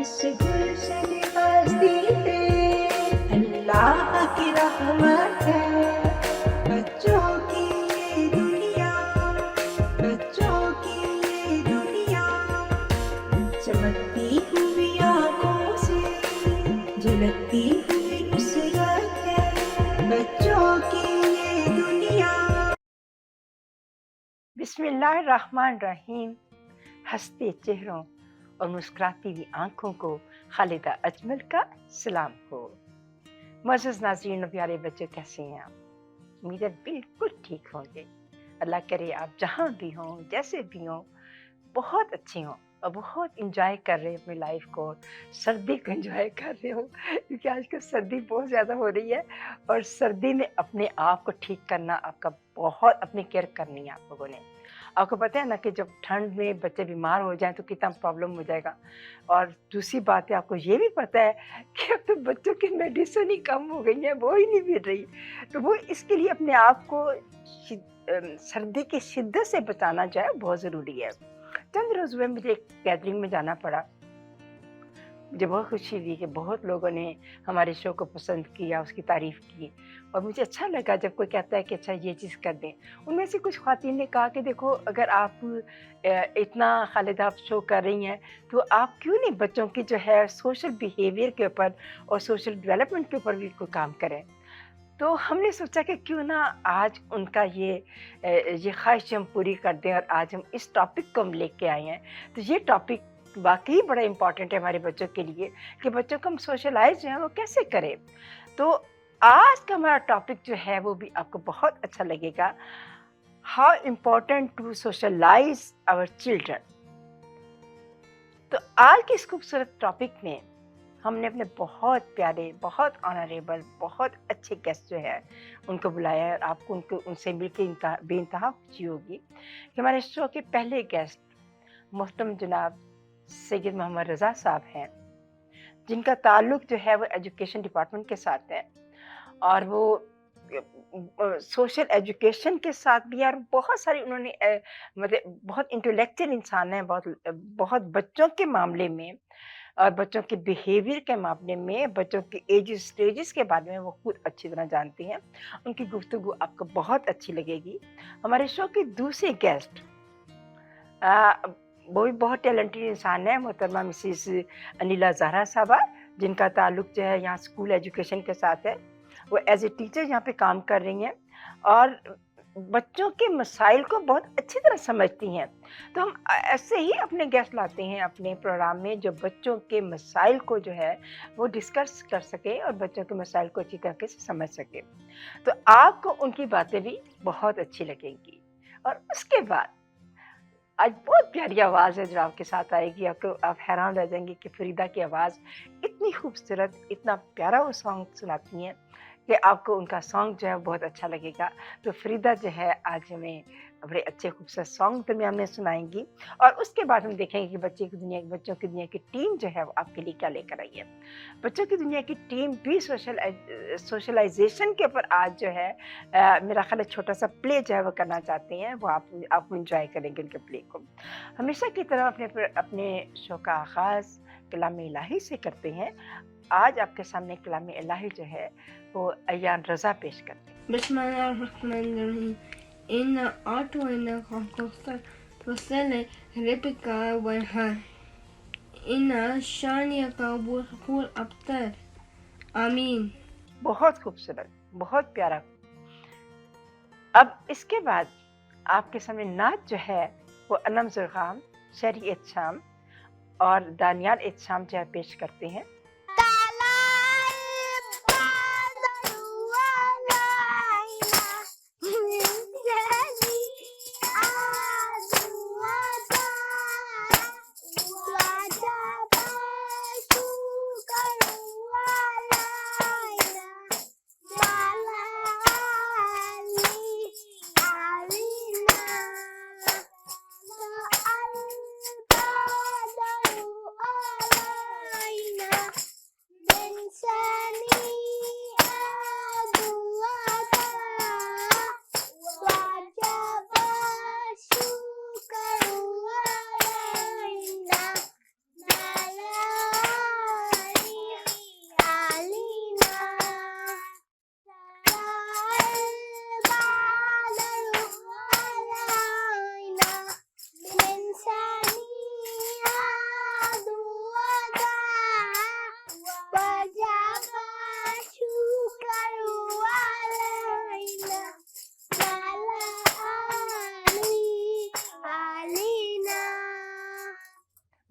इस गुलशन बस्ती पे अल्लाह की रहमत है। बच्चों की ये दुनिया, बच्चों की ये दुनिया, चमकती हुई आँखों से झलकती हुई नुसरत है। बच्चों की ये दुनिया। बिस्मिल्लाहिर्रहमानिर्रहीम। हंसते चेहरों और मुस्कुराती हुई आंखों को खालिदा अजमल का सलाम हो। मुअज़्ज़ज़ नाज़रीन और प्यारे बच्चों, कैसे हैं आप? उम्मीद है बिल्कुल ठीक होंगे। अल्लाह करे आप जहाँ भी हों, जैसे भी हों, बहुत अच्छे हों और बहुत इंजॉय कर रहे हैं अपनी लाइफ को, सर्दी को इंजॉय कर रहे हो, क्योंकि आजकल सर्दी बहुत ज़्यादा हो रही है और सर्दी में अपने आप को ठीक करना, आपका बहुत अपनी केयर करनी है आप लोगों ने। आपको पता है ना कि जब ठंड में बच्चे बीमार हो जाएं तो कितना प्रॉब्लम हो जाएगा। और दूसरी बात है, आपको ये भी पता है कि अब तो बच्चों की मेडिसिन ही कम हो गई है, वो ही नहीं मिल रही। तो वो इसके लिए अपने आप को सर्दी की शिद्दत से बचाना जो है बहुत ज़रूरी है। चंद रोज़ हुए मुझे एक गैदरिंग में जाना पड़ा। मुझे बहुत खुशी हुई कि बहुत लोगों ने हमारे शो को पसंद किया, उसकी तारीफ़ की और मुझे अच्छा लगा जब कोई कहता है कि अच्छा ये चीज़ कर दें। उनमें से कुछ ख़वातीन ने कहा कि देखो, अगर आप इतना खालिदा आप शो कर रही हैं, तो आप क्यों नहीं बच्चों की जो है सोशल बिहेवियर के ऊपर और सोशल डेवलपमेंट के ऊपर भी कोई काम करें। तो हमने सोचा कि क्यों ना आज उनका ये ख़्वाहिश हम पूरी कर दें और आज हम इस टॉपिक को हम लेके आए हैं। तो ये टॉपिक वाक़ई बड़ा इम्पोर्टेंट है हमारे बच्चों के लिए कि बच्चों को हम सोशलाइज़ जो है वो कैसे करें। तो आज का हमारा टॉपिक जो है वो भी आपको बहुत अच्छा लगेगा। How important to socialize our children. तो आज के इस खूबसूरत टॉपिक में हमने अपने बहुत प्यारे, बहुत ऑनरेबल, बहुत अच्छे गेस्ट जो है उनको बुलाया है और आपको उनसे मिलकर बेइंतहा खुशी होगी कि हमारे शो के पहले गेस्ट मोहतरम जनाब सैयद मोहम्मद रज़ा साहब हैं, जिनका ताल्लुक जो है वो एजुकेशन डिपार्टमेंट के साथ है और वो सोशल एजुकेशन के साथ भी और बहुत सारी उन्होंने मतलब बहुत इंटेलेक्चुअल इंसान है, बहुत बच्चों के मामले में और बच्चों के बिहेवियर के मामले में, बच्चों के एज स्टेजेस के बारे में वो खुद अच्छी तरह जानती हैं। उनकी गुफ्तगू आपको बहुत अच्छी लगेगी। हमारे शो की दूसरी गेस्ट वो भी बहुत टैलेंटेड इंसान है, मोहतरमा मिसेस अनिला ज़हरा साहबा, जिनका ताल्लुक जो है यहाँ स्कूल एजुकेशन के साथ है। वो एज ए टीचर यहाँ पे काम कर रही हैं और बच्चों के मसाइल को बहुत अच्छी तरह समझती हैं। तो हम ऐसे ही अपने गेस्ट लाते हैं अपने प्रोग्राम में, जो बच्चों के मसाइल को जो है वो डिस्कस कर सके और बच्चों के मसाइल को अच्छी तरीके से समझ सके। तो आपको उनकी बातें भी बहुत अच्छी लगेंगी। और उसके बाद आज बहुत प्यारी आवाज़ है जो आपके साथ आएगी। आप हैरान रह जाएंगे कि फरीदा की आवाज़ इतनी खूबसूरत, इतना प्यारा वो सॉन्ग सुनाती हैं कि आपको उनका सॉन्ग जो है बहुत अच्छा लगेगा। तो फरीदा जो है आज हमें बड़े अच्छे खूबसूरत सॉन्ग दरमियान में सुनाएंगी और उसके बाद हम देखेंगे कि बच्चों की दुनिया की टीम जो है वो आपके लिए क्या लेकर आई है। बच्चों की दुनिया की टीम भी सोशलाइजेशन के ऊपर आज जो है मेरा ख्याल है छोटा सा प्ले जो है वो करना चाहते हैं। वो आप इंजॉय करेंगे उनके प्ले को। हमेशा की तरह अपने शो का आगाज़ कलाम इलाही से करते हैं। आज आपके सामने कलाम इलाही जो है वो अयान रज़ा पेश करते हैं। बिस्मिल्लाहिर्रहमानिर्रहीम। इन्ना अतवैना का कौसर फसले रिबका वनहर इन्ना शानियका वहुल अब्तर। आमीन। बहुत खूबसूरत, बहुत प्यारा। अब इसके बाद आपके सामने नाच जो है वो अनम ज़ुरग़ाम, शरी एहतशाम और दानियाल एहतशाम जो है पेश करते हैं।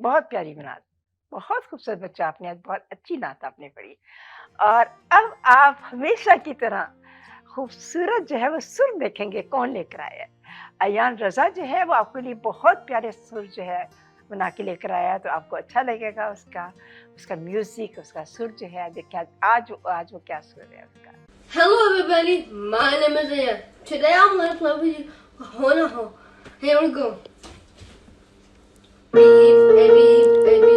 बहुत प्यारी नात, बहुत खूबसूरत बच्चा आपने, आज बहुत अच्छी नात आपने पढ़ी। और अब आप हमेशा की तरह खूबसूरत जो है वो सुर देखेंगे कौन लेकर आया है। अयान रज़ा जो है वो आपके लिए बहुत प्यारे सुर जो है बना के लेकर आया है, तो आपको अच्छा लगेगा उसका उसका म्यूज़िक, उसका सुर जो है। देखिए आज वो क्या सुर है उसका। Hello everybody, my name is Ian. Today I'm going to play with you Hona Ho. Here we go. Beep, baby, baby.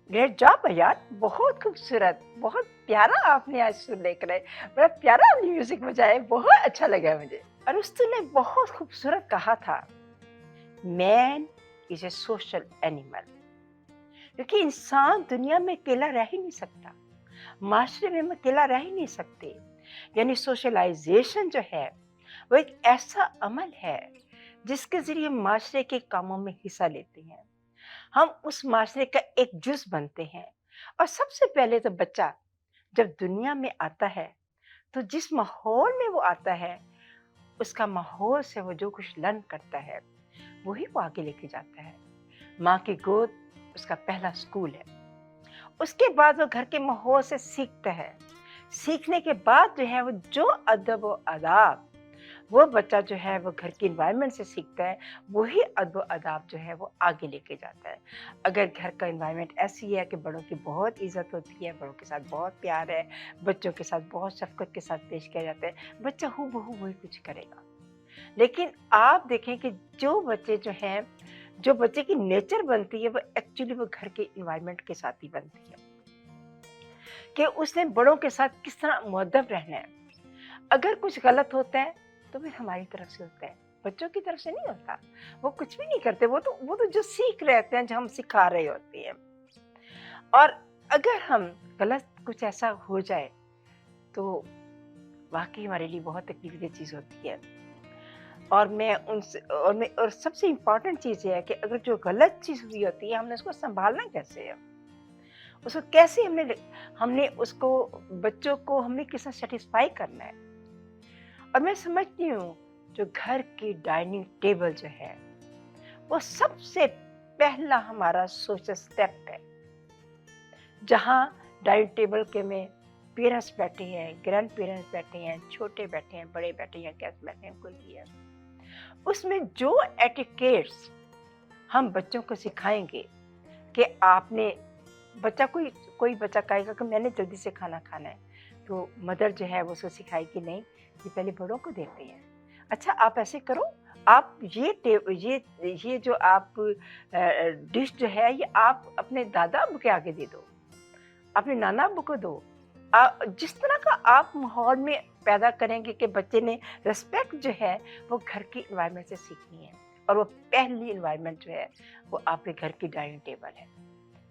Great job यार, बहुत खूबसूरत, बहुत प्यारा आपने आज सुर लेकर आए, बड़ा प्यारा म्यूजिक बजाए, बहुत अच्छा लगा मुझे। और उस्तु ने बहुत खूबसूरत कहा था, man is a social animal, क्योंकि इंसान दुनिया में अकेला रह ही नहीं सकता, माशरे में हम अकेला रह ही नहीं सकते। यानी सोशलाइजेशन जो है वो एक ऐसा अमल है जिसके जरिए माशरे के कामों में हिस्सा लेते हैं, हम उस माशरे का एक जुज़ बनते हैं। और सबसे पहले तो बच्चा जब दुनिया में आता है तो जिस माहौल में वो आता है, उसका माहौल से वो जो कुछ लर्न करता है वही वो आगे लेके जाता है। माँ की गोद उसका पहला स्कूल है। उसके बाद वो घर के माहौल से सीखता है। सीखने के बाद जो है वो जो अदब व आदाब वो बच्चा जो है वो घर की इन्वायरमेंट से सीखता है, वही अदब आदाब जो है वो आगे लेके जाता है। अगर घर का इन्वायरमेंट ऐसी है कि बड़ों की बहुत इज्जत होती है, बड़ों के साथ बहुत प्यार है, बच्चों के साथ बहुत शफकत के साथ पेश किया जाता है, बच्चा हूबहू वही कुछ करेगा। लेकिन आप देखें कि जो बच्चे जो हैं, जो बच्चे की नेचर बनती है वो एक्चुअली वो घर के इन्वायरमेंट के साथ ही बनती है, कि उसने बड़ों के साथ किस तरह मुअद्दब रहना है। अगर कुछ गलत होता है तो फिर हमारी तरफ से होता है, बच्चों की तरफ से नहीं होता। वो कुछ भी नहीं करते, वो तो जो सीख रहे होते हैं, जो हम सिखा रहे होते हैं। और अगर हम गलत कुछ ऐसा हो जाए तो वाकई हमारे लिए बहुत तकलीफ की चीज़ होती है। और सबसे इम्पॉर्टेंट चीज़ ये है कि अगर जो गलत चीज़ हुई होती है, हमने उसको संभालना कैसे है, उसको कैसे हमने उसको बच्चों को हमने किस तरह सेटिस्फाई करना है। और मैं समझती हूँ जो घर की डाइनिंग टेबल जो है वो सबसे पहला हमारा सोशल स्टेप है, जहाँ डाइनिंग टेबल के में पेरेंट्स बैठे हैं, ग्रैंड पेरेंट्स बैठे हैं, छोटे बैठे हैं, बड़े बैठे हैं, गेस्ट बैठे हैं, कोई भी है। उसमें जो एटिकेट्स हम बच्चों को सिखाएंगे कि आपने कोई बच्चा कहेगा कि मैंने जल्दी से खाना खाना है, तो मदर जो है वो उसको सिखाएगी नहीं, ये पहले बड़ों को देते हैं। अच्छा आप ऐसे करो, आप ये जो आप डिश जो है ये आप अपने दादा अब्बू के आगे दे दो, अपने नाना अब्बू को दो। जिस तरह का आप माहौल में पैदा करेंगे कि बच्चे ने रिस्पेक्ट जो है वो घर की इन्वायरमेंट से सीखनी है। और वो पहली इन्वायरमेंट जो है वो आपके घर की डाइनिंग टेबल है,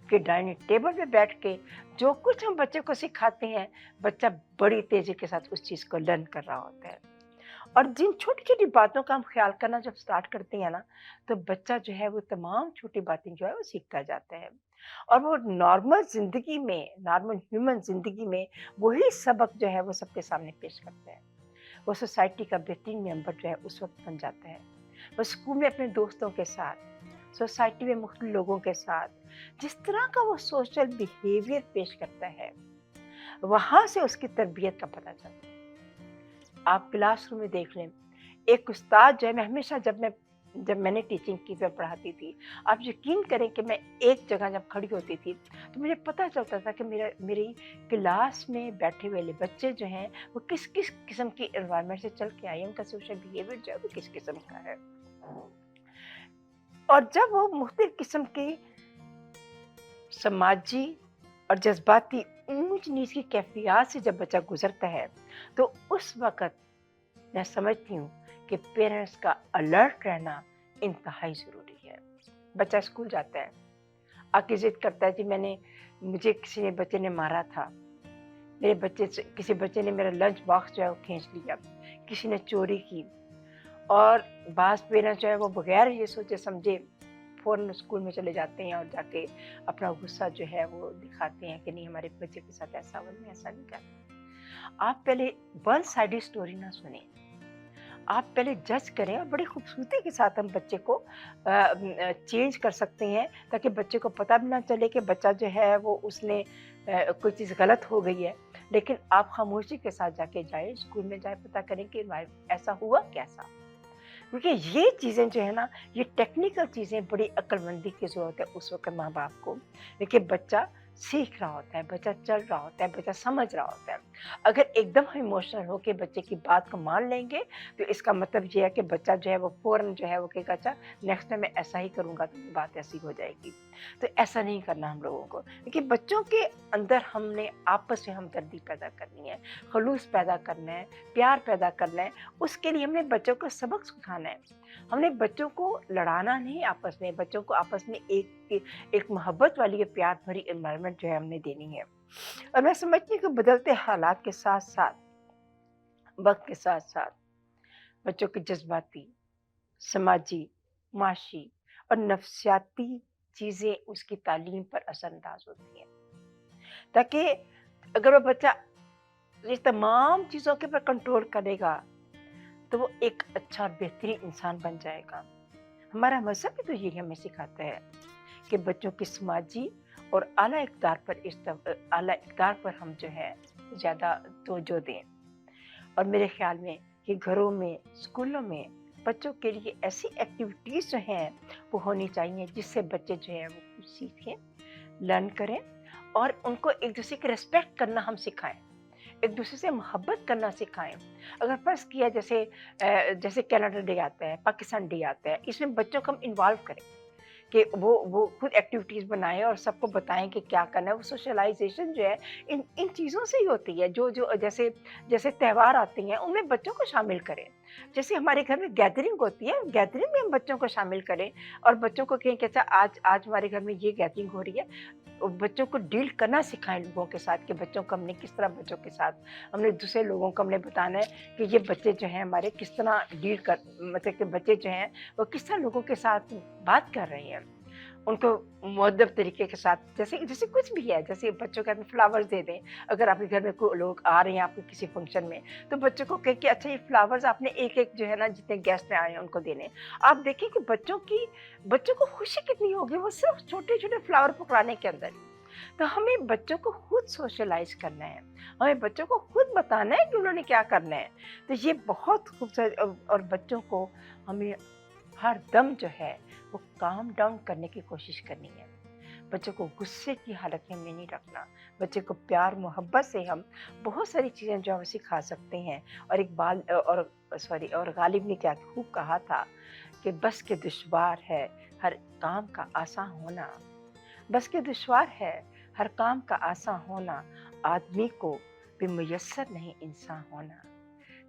कि डाइनिंग टेबल पे बैठ के जो कुछ हम बच्चे को सिखाते हैं, बच्चा बड़ी तेजी के साथ उस चीज़ को लर्न कर रहा होता है। और जिन छोटी छोटी बातों का हम ख्याल करना जब स्टार्ट करते हैं ना, तो बच्चा जो है वो तमाम छोटी बातें जो है वो सीखता जाता है। और वो नॉर्मल ज़िंदगी में, नॉर्मल ह्यूमन ज़िंदगी में वही सबक जो है वो सबके सामने पेश करता है। वो सोसाइटी का बेहतरीन मेंबर जो है उस वक्त बन जाता है। वो स्कूल में अपने दोस्तों के साथ, सोसाइटी में मुख्तलिफ लोगों के साथ जिस तरह का वो सोशल बिहेवियर पेश करता है, वहाँ से उसकी तरबियत का पता चलता है। आप क्लासरूम में देख लें, एक उस्ताद जो है, मैं हमेशा जब मैं जब मैंने टीचिंग की, मैं पढ़ाती थी, आप यकीन करें कि मैं एक जगह जब खड़ी होती थी तो मुझे पता चलता था कि मेरी क्लास में बैठे हुए बच्चे जो हैं वो किस किस किस्म की एनवायरनमेंट से चल के आए हैं, उनका सोशल बिहेवियर जो है वो किस किस्म का है। और जब वो मुख्तलिफ किस्म के समाजी और जज्बाती ऊंच नीच की कैफियत से जब बच्चा गुजरता है तो उस वक़्त मैं समझती हूँ कि पेरेंट्स का अलर्ट रहना इंतहाई ज़रूरी है। बच्चा स्कूल जाता है, आके ज़िद करता है जी मुझे किसी बच्चे ने मारा था, किसी बच्चे ने मेरा लंच बॉक्स जो है वो खींच लिया, किसी ने चोरी की। और बास पेरेंट्स जो है वो बगैर ये सोचे समझे फ़ौरन स्कूल में चले जाते हैं और जाके अपना गुस्सा जो है वो दिखाते हैं कि नहीं हमारे बच्चे के साथ ऐसा हुआ, नहीं ऐसा नहीं करना। आप पहले वन साइडेड स्टोरी ना सुने, आप पहले जज करें और बड़ी खूबसूरती के साथ हम बच्चे को चेंज कर सकते हैं ताकि बच्चे को पता भी ना चले कि बच्चा जो है वो उसने कोई चीज़ गलत हो गई है। लेकिन आप खामोशी के साथ जाके जाए, स्कूल में जाए, पता करें कि ऐसा हुआ कैसा। क्योंकि ये चीज़ें जो है ना, ये टेक्निकल चीज़ें बड़ी अक्लमंदी की ज़रूरत है उस वक्त माँ बाप को। देखिए बच्चा सीख रहा होता है, बच्चा चल रहा होता है, बच्चा समझ रहा होता है। अगर एकदम हम इमोशनल हो के बच्चे की बात को मान लेंगे तो इसका मतलब ये है कि बच्चा जो है वो फ़ौरन जो है वो कहेगा अच्छा नेक्स्ट टाइम मैं ऐसा ही करूँगा तो बात ऐसी हो जाएगी। तो ऐसा नहीं करना हम लोगों को, क्योंकि बच्चों के अंदर हमने आपस में हमदर्दी पैदा करनी है, खलूस पैदा करना है, प्यार पैदा करना है। उसके लिए हमने बच्चों को सबक सिखाना है। हमने बच्चों को लड़ाना नहीं, आपस में बच्चों को आपस में एक मोहब्बत वाली प्यार भरी एनवायरनमेंट जो है हमने देनी है। और मैं समझती हूँ कि बदलते हालात के साथ साथ, वक्त के साथ साथ बच्चों की जज्बाती, समाजी, माशी और नफ्सियाती चीज़ें उसकी तालीम पर असरअंदाज होती हैं। ताकि अगर वो बच्चा ये तमाम चीज़ों के ऊपर कंट्रोल करेगा तो वो एक अच्छा और बेहतरीन इंसान बन जाएगा। हमारा मज़हब भी तो यही हमें सिखाता है कि बच्चों की समाजी और आला इक़्तिदार पर हम जो है ज़्यादा तवज्जो दें। और मेरे ख़्याल में कि घरों में, स्कूलों में बच्चों के लिए ऐसी एक्टिविटीज़ जो हैं वो होनी चाहिए जिससे बच्चे जो है वो कुछ सीखें, लर्न करें और उनको एक दूसरे की रिस्पेक्ट करना हम सिखाएं, एक दूसरे से मोहब्बत करना सिखाएं। अगर फ़र्ज़ किया जैसे कनाडा डे आता है, पाकिस्तान डे आता है, इसमें बच्चों को हम इन्वॉल्व करें कि वो खुद एक्टिविटीज़ बनाएं और सबको बताएं कि क्या करना है। वो सोशलाइजेशन जो है इन चीज़ों से ही होती है। जो जैसे त्यौहार आते हैं उनमें बच्चों को शामिल करें। जैसे हमारे घर में गैदरिंग होती है, गैदरिंग में हम बच्चों को शामिल करें और बच्चों को कहें कि अच्छा आज हमारे घर में ये गैदरिंग हो रही है। बच्चों को डील करना सिखाएं लोगों के साथ कि बच्चों को हमने किस तरह बच्चों के साथ हमने दूसरे लोगों को हमने बताना है कि ये बच्चे जो हैं हमारे किस तरह डील कर, मतलब कि बच्चे जो हैं वो किस तरह लोगों के साथ बात कर रहे हैं, उनको मुअद्दब तरीके के साथ। जैसे कुछ भी है, जैसे बच्चों के हाथ में फ्लावर्स दे दें। अगर आपके घर में कोई लोग आ रहे हैं आपके किसी फंक्शन में तो बच्चों को कहें कि अच्छा ये फ्लावर्स आपने एक जो है ना जितने गेस्ट आए हैं उनको देने। आप देखें कि बच्चों को खुशी कितनी होगी वो सिर्फ छोटे छोटे फ्लावर पकड़ाने के अंदर। तो हमें बच्चों को खुद सोशलाइज करना है, हमें बच्चों को खुद बताना है कि उन्होंने क्या करना है। तो ये बहुत खूबसूरत। और बच्चों को हमें हर दम जो है वो काम डाउन करने की कोशिश करनी है। बच्चों को गुस्से की हालत में नहीं रखना। बच्चे को प्यार मोहब्बत से हम बहुत सारी चीज़ें जो हम सिखा सकते हैं। और गालिब ने क्या खूब कहा था कि बस के दुश्वार है हर काम का आसान होना, बस के दुश्वार है हर काम का आसान होना, आदमी को भी मुयस्सर नहीं इंसान होना।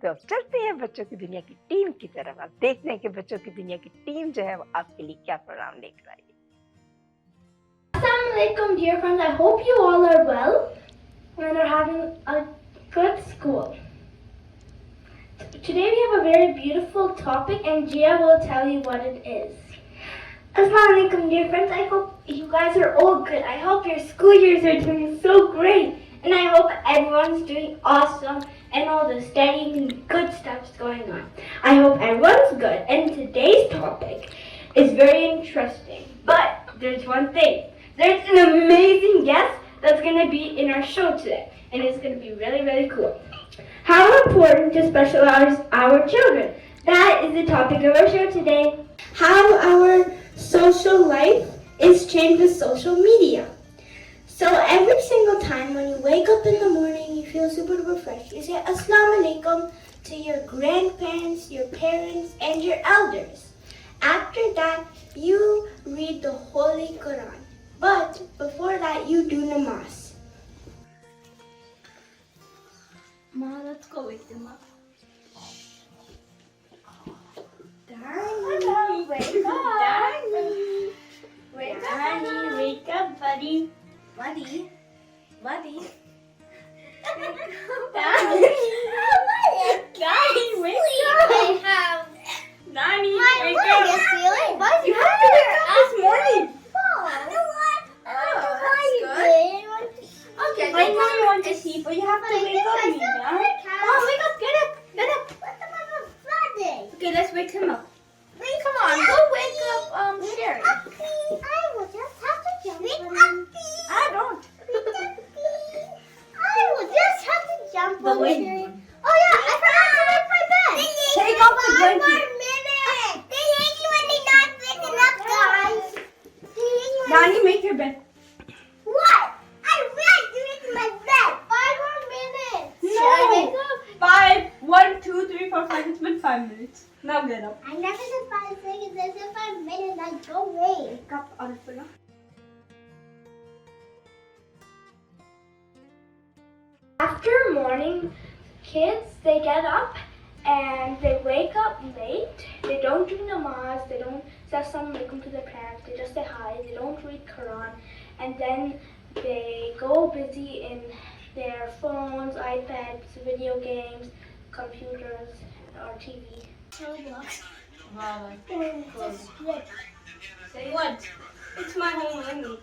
तो अब चलते हैं बच्चों की दुनिया की टीम की तरफ। आप देखते हैं कि बच्चों की दुनिया की टीम जो है वो आपके लिए क्या प्रोग्राम लेकर आई है। Assalamu alaikum, dear friends. I hope you all are well and are having a good school. Today we have a very beautiful topic and Gia will tell you what it is. Assalamu alaikum, dear friends. I hope you guys are all good. I hope your school years are doing so great. And I hope everyone's doing awesome and all the studying and good stuff's going on. I hope everyone's good. And today's topic is very interesting. But there's one thing. There's an amazing guest that's going to be in our show today. And it's going to be really, really cool. How important to specialize our children? That is the topic of our show today. How our social life is changed with social media. So every single time when you wake up in the morning, you feel super duper fresh. You say Assalamu alaikum to your grandparents, your parents, and your elders. After that, you read the Holy Quran. But before that, you do namaz. Ma, let's go wake them up. Danny, wake up. Danny, wake up. Wake up, buddy. Buddy. Danny. Danny, wake up. Danny, wake up. You have to wake up this morning. Okay, I know you want to sleep, but you have to wake up, Nina. Oh, wake up, get up, get up. Okay, let's wake him up. Come on, go wake up Sherry. I will just have to jump on him. I don't. I will just have to jump The on wind. him. Oh yeah, I forgot to make my bed. Take off the One blanket. more minute. They hate you when they're not waking up, guys. They hate you when Danny, make your bed. What? I read you into my bed. 5 more minutes. No. Should I wake up? 5, 1, 2, 3, 4, 5. It's been 5 minutes. Now get up. I never said 5 seconds. I said 5 minutes. I go away. Wake up, Arfuna. After morning, kids, they get up and they wake up late. They don't do namaz. They don't say assalamu alaikum to their parents. They just say hi. They don't read Quran. And then they go busy in their phones, iPads, video games, computers, or TV. Wow, say what? It's my home language.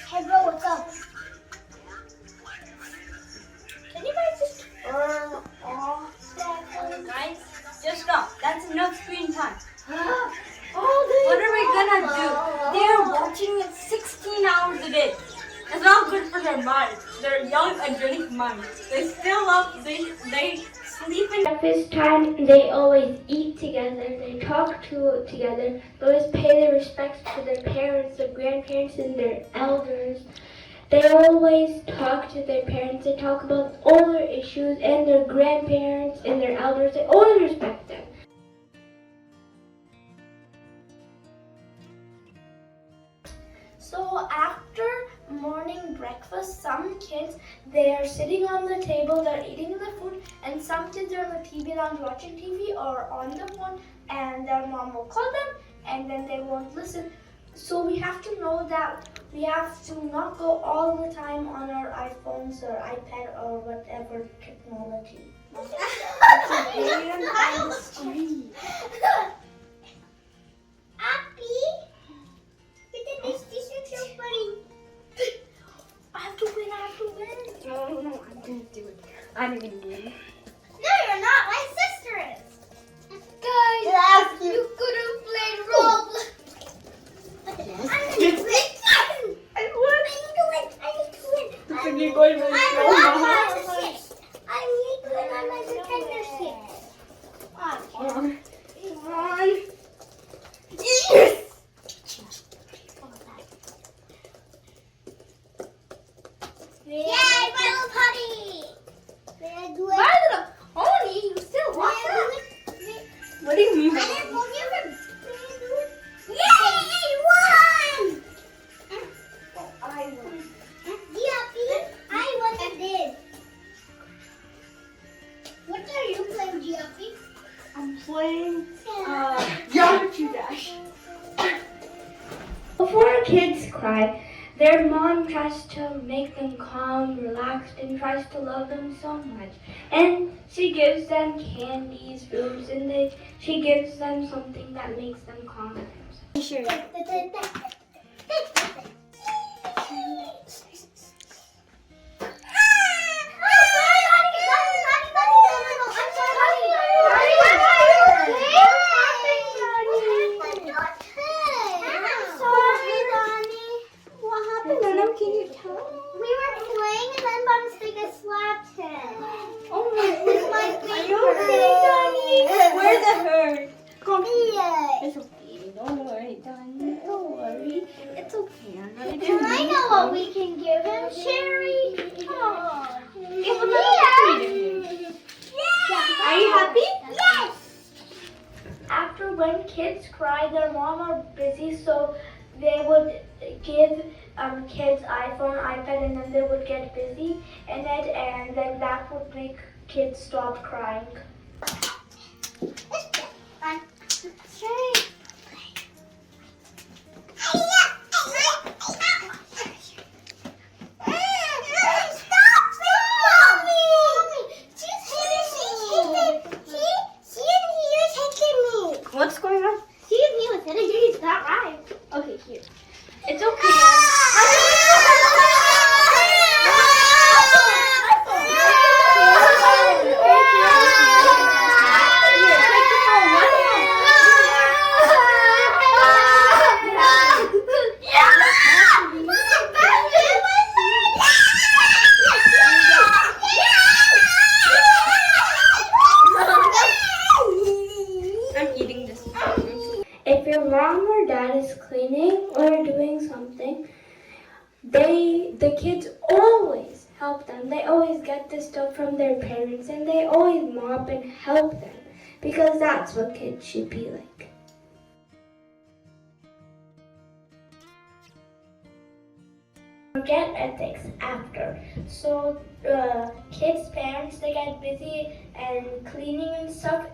Hey bro, what's up? Can you guys just guys, just stop. That's enough screen time. What are we gonna do? They're watching it 16 hours a day. It's not good for their minds. They're young, energetic minds. They still love. They sleep in. Breakfast time, they always eat together, they talk together, they always pay their respects to their parents, their grandparents, and their elders. They always talk to their parents, they talk about all their issues, and their grandparents and their elders, they always respect them. So after morning breakfast, some kids, they're sitting on the table, they're eating the food, and some kids are on the TV lounge watching TV or on the phone, and their mom will call them, and then they won't listen. So we have to know that we have to not go all the time on our iPhones or iPad or whatever technology. I have to win. No, I'm gonna do it. I'm gonna win. No, you're not. My sister is. Guys, You could have played Roblox. I'm gonna win. I won. I need to win. But you're going really I slow, want Mama. my six. I need to win on my Nintendo 6. Come on. Come on. Yes! Yay, my little pony! May I do it? My little pony, you still May watch I that? do it? What do you mean? I didn't go near him. May I do it? Yay! Won! I won. Giappy, I won this. What are you playing, Giappy? I'm playing Geometry Dash. Before kids cry, their mom tries to make them calm, relaxed, and tries to love them so much. And she gives them candies, foods, and she gives them something that makes them calm. Sure. Can you tell? We were I know what we can give him, Sherry. Oh, Are you happy? Yes. After when kids cry, their mom are busy, so they would give kids iPhone, iPad, and then they would get busy in it, and then that would make kids stop crying. Sherry. What's going on? See if he was hitting you. He's not right. Okay, here. It's okay. I'm eating this. If your mom or dad is cleaning or doing something, the kids always help them. They always get this stuff from their parents, and they always mop and help them because that's what kids should be like. Forget ethics after. So kids' parents, they get busy and cleaning and stuff,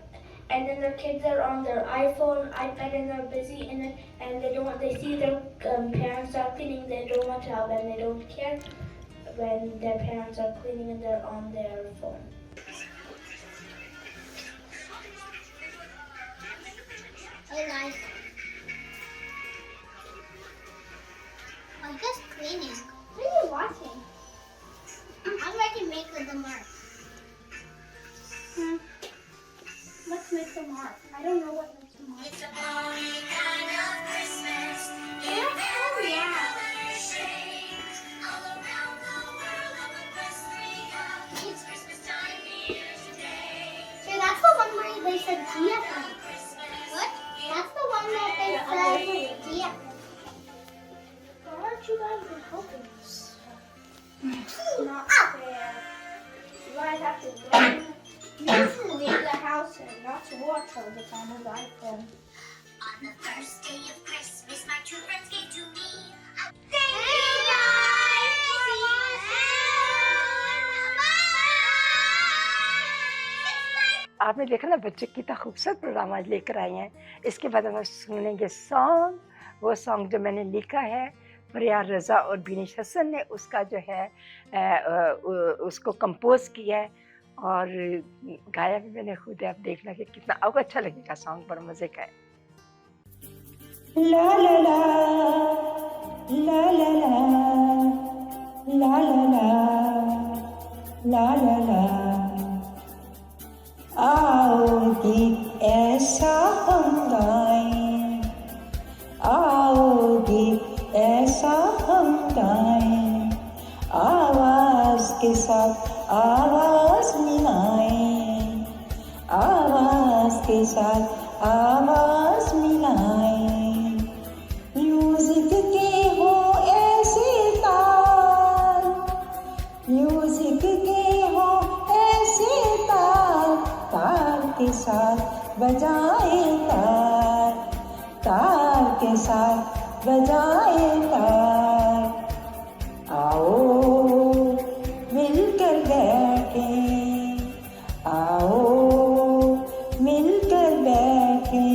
and then their kids are on their iPhone, iPad, and they're busy in it, and they see their parents are cleaning, they don't want to help, and they don't care when their parents are cleaning and they're on their phone. Hey guys. I'm just cleaning. What are you watching? I'm ready to make the mark. Let's make the mark. I don't know what makes the mark. It's a lonely kind of Christmas. Oh, yeah. All around the world of a birthday go. It's Christmas time here today. So that's the one where they said Gia. What? That's the one that they said Gia. Why aren't you guys helping us? It's not fair. You guys have to learn to leave the house and not to watch all the time with iPhone. On the first day of Christmas, my true friends came to me. आपने देखा ना बच्चे कितना खूबसूरत programme आज लेकर आए हैं। इसके बाद हम सुनेंगे सॉन्ग, वो सॉन्ग जो मैंने लिखा है प्रिया रज़ा और बिनीश हसन ने उसका जो है उसको कंपोज किया है और गाया भी मैंने खुद है। आप देखना कि कितना आपको अच्छा लगेगा। सॉन्ग बड़ा मज़े का है। La la la, la la la, la la la, la la la. आओ गीत ऐसा हम गाएं, आओ गीत ऐसा हम गाएं, आवाज के साथ आवाज मिलाएं, आवाज के साथ आवाज मिलाएं, म्यूजिक के हो ऐसे ताल, म्यूजिक के हो ऐसे ताल, ताल के साथ बजाए ताल, ताल के साथ बजाए ताल, आओ मिलकर बैठे, आओ मिलकर बैठे,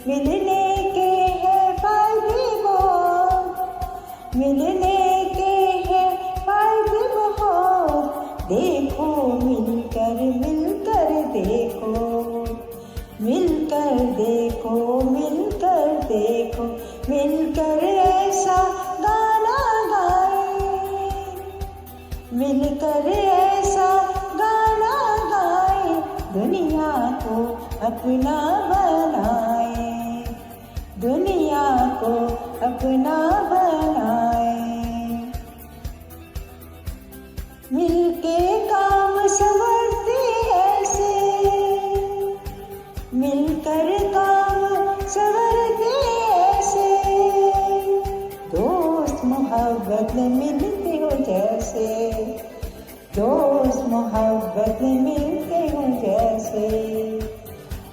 मिलने के हैं फायदे बहुत, मिलने के हैं फायदे बहुत, देखो मिलकर मिलकर देखो, मिलकर देखो, मिलकर देखो, मिलकर ऐसा गाना गाए, मिलकर ऐसा गाना गाए, दुनिया को अपना बनाए, दुनिया को अपना बनाए, मिलके काम संवरते ऐसे, मिलकर काम संवरते ऐसे, दो मोहब्बत में मिलते हो जैसे, दोस्त मोहब्बत में मिलते हो जैसे।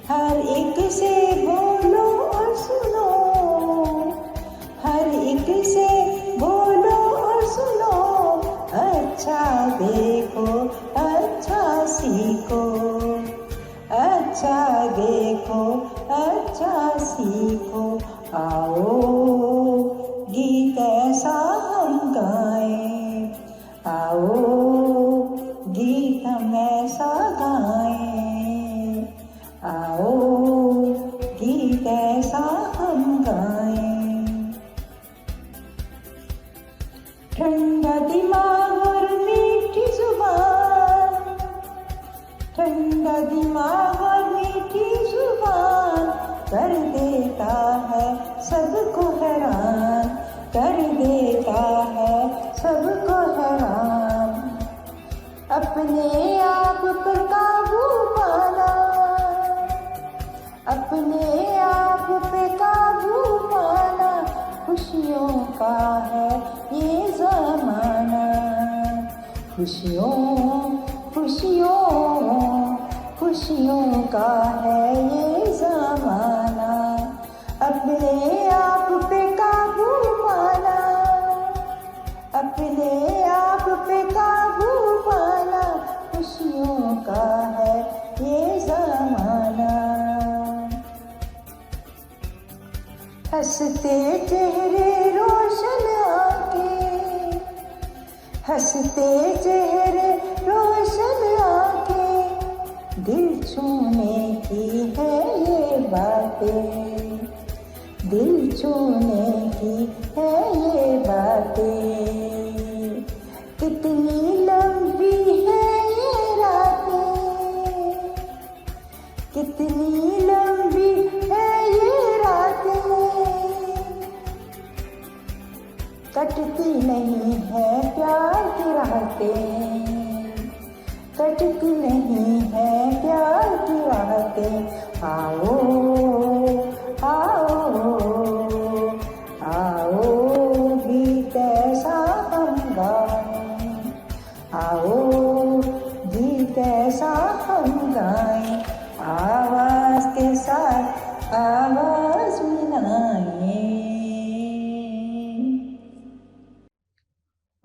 हर एक से बोलो और सुनो, हर एक से बोलो और सुनो, अच्छा देखो अच्छा सीखो, अच्छा देखो अच्छा सीखो। आओ गीत ऐसा हम गाएं, आओ गीत हम ऐसा गाएं, आओ गीत ऐसा हम गाएं। ठंडा दिमाग और मीठी जुबान, ठंडा दिमाग और मीठी जुबान कर देता है सबको हैरान, कर देता है सबको हैरान। अपने आप पर काबू पाना, अपने आप पे काबू पाना, खुशियों का है ये ज़माना। खुशियों खुशियों खुशियों का है ये ज़माना। अपने आप पे काबू पाना, अपने आप पे काबू पाना, खुशियों का है ये ज़माना। हंसते चेहरे रोशन आंखें, हंसते चेहरे रोशन आंखें, दिल छूने की है ये बातें, दिल छूने की है ये बातें। कितनी लंबी है ये रातें, कितनी लंबी है ये रातें, कटती नहीं है प्यार की रातें, कटती नहीं है प्यार की रातें। आओ आओ आओ गीत ऐसा हम गाएं, आओ गीत ऐसा हम गाएं, आवाज के साथ आवाज मिलाएं।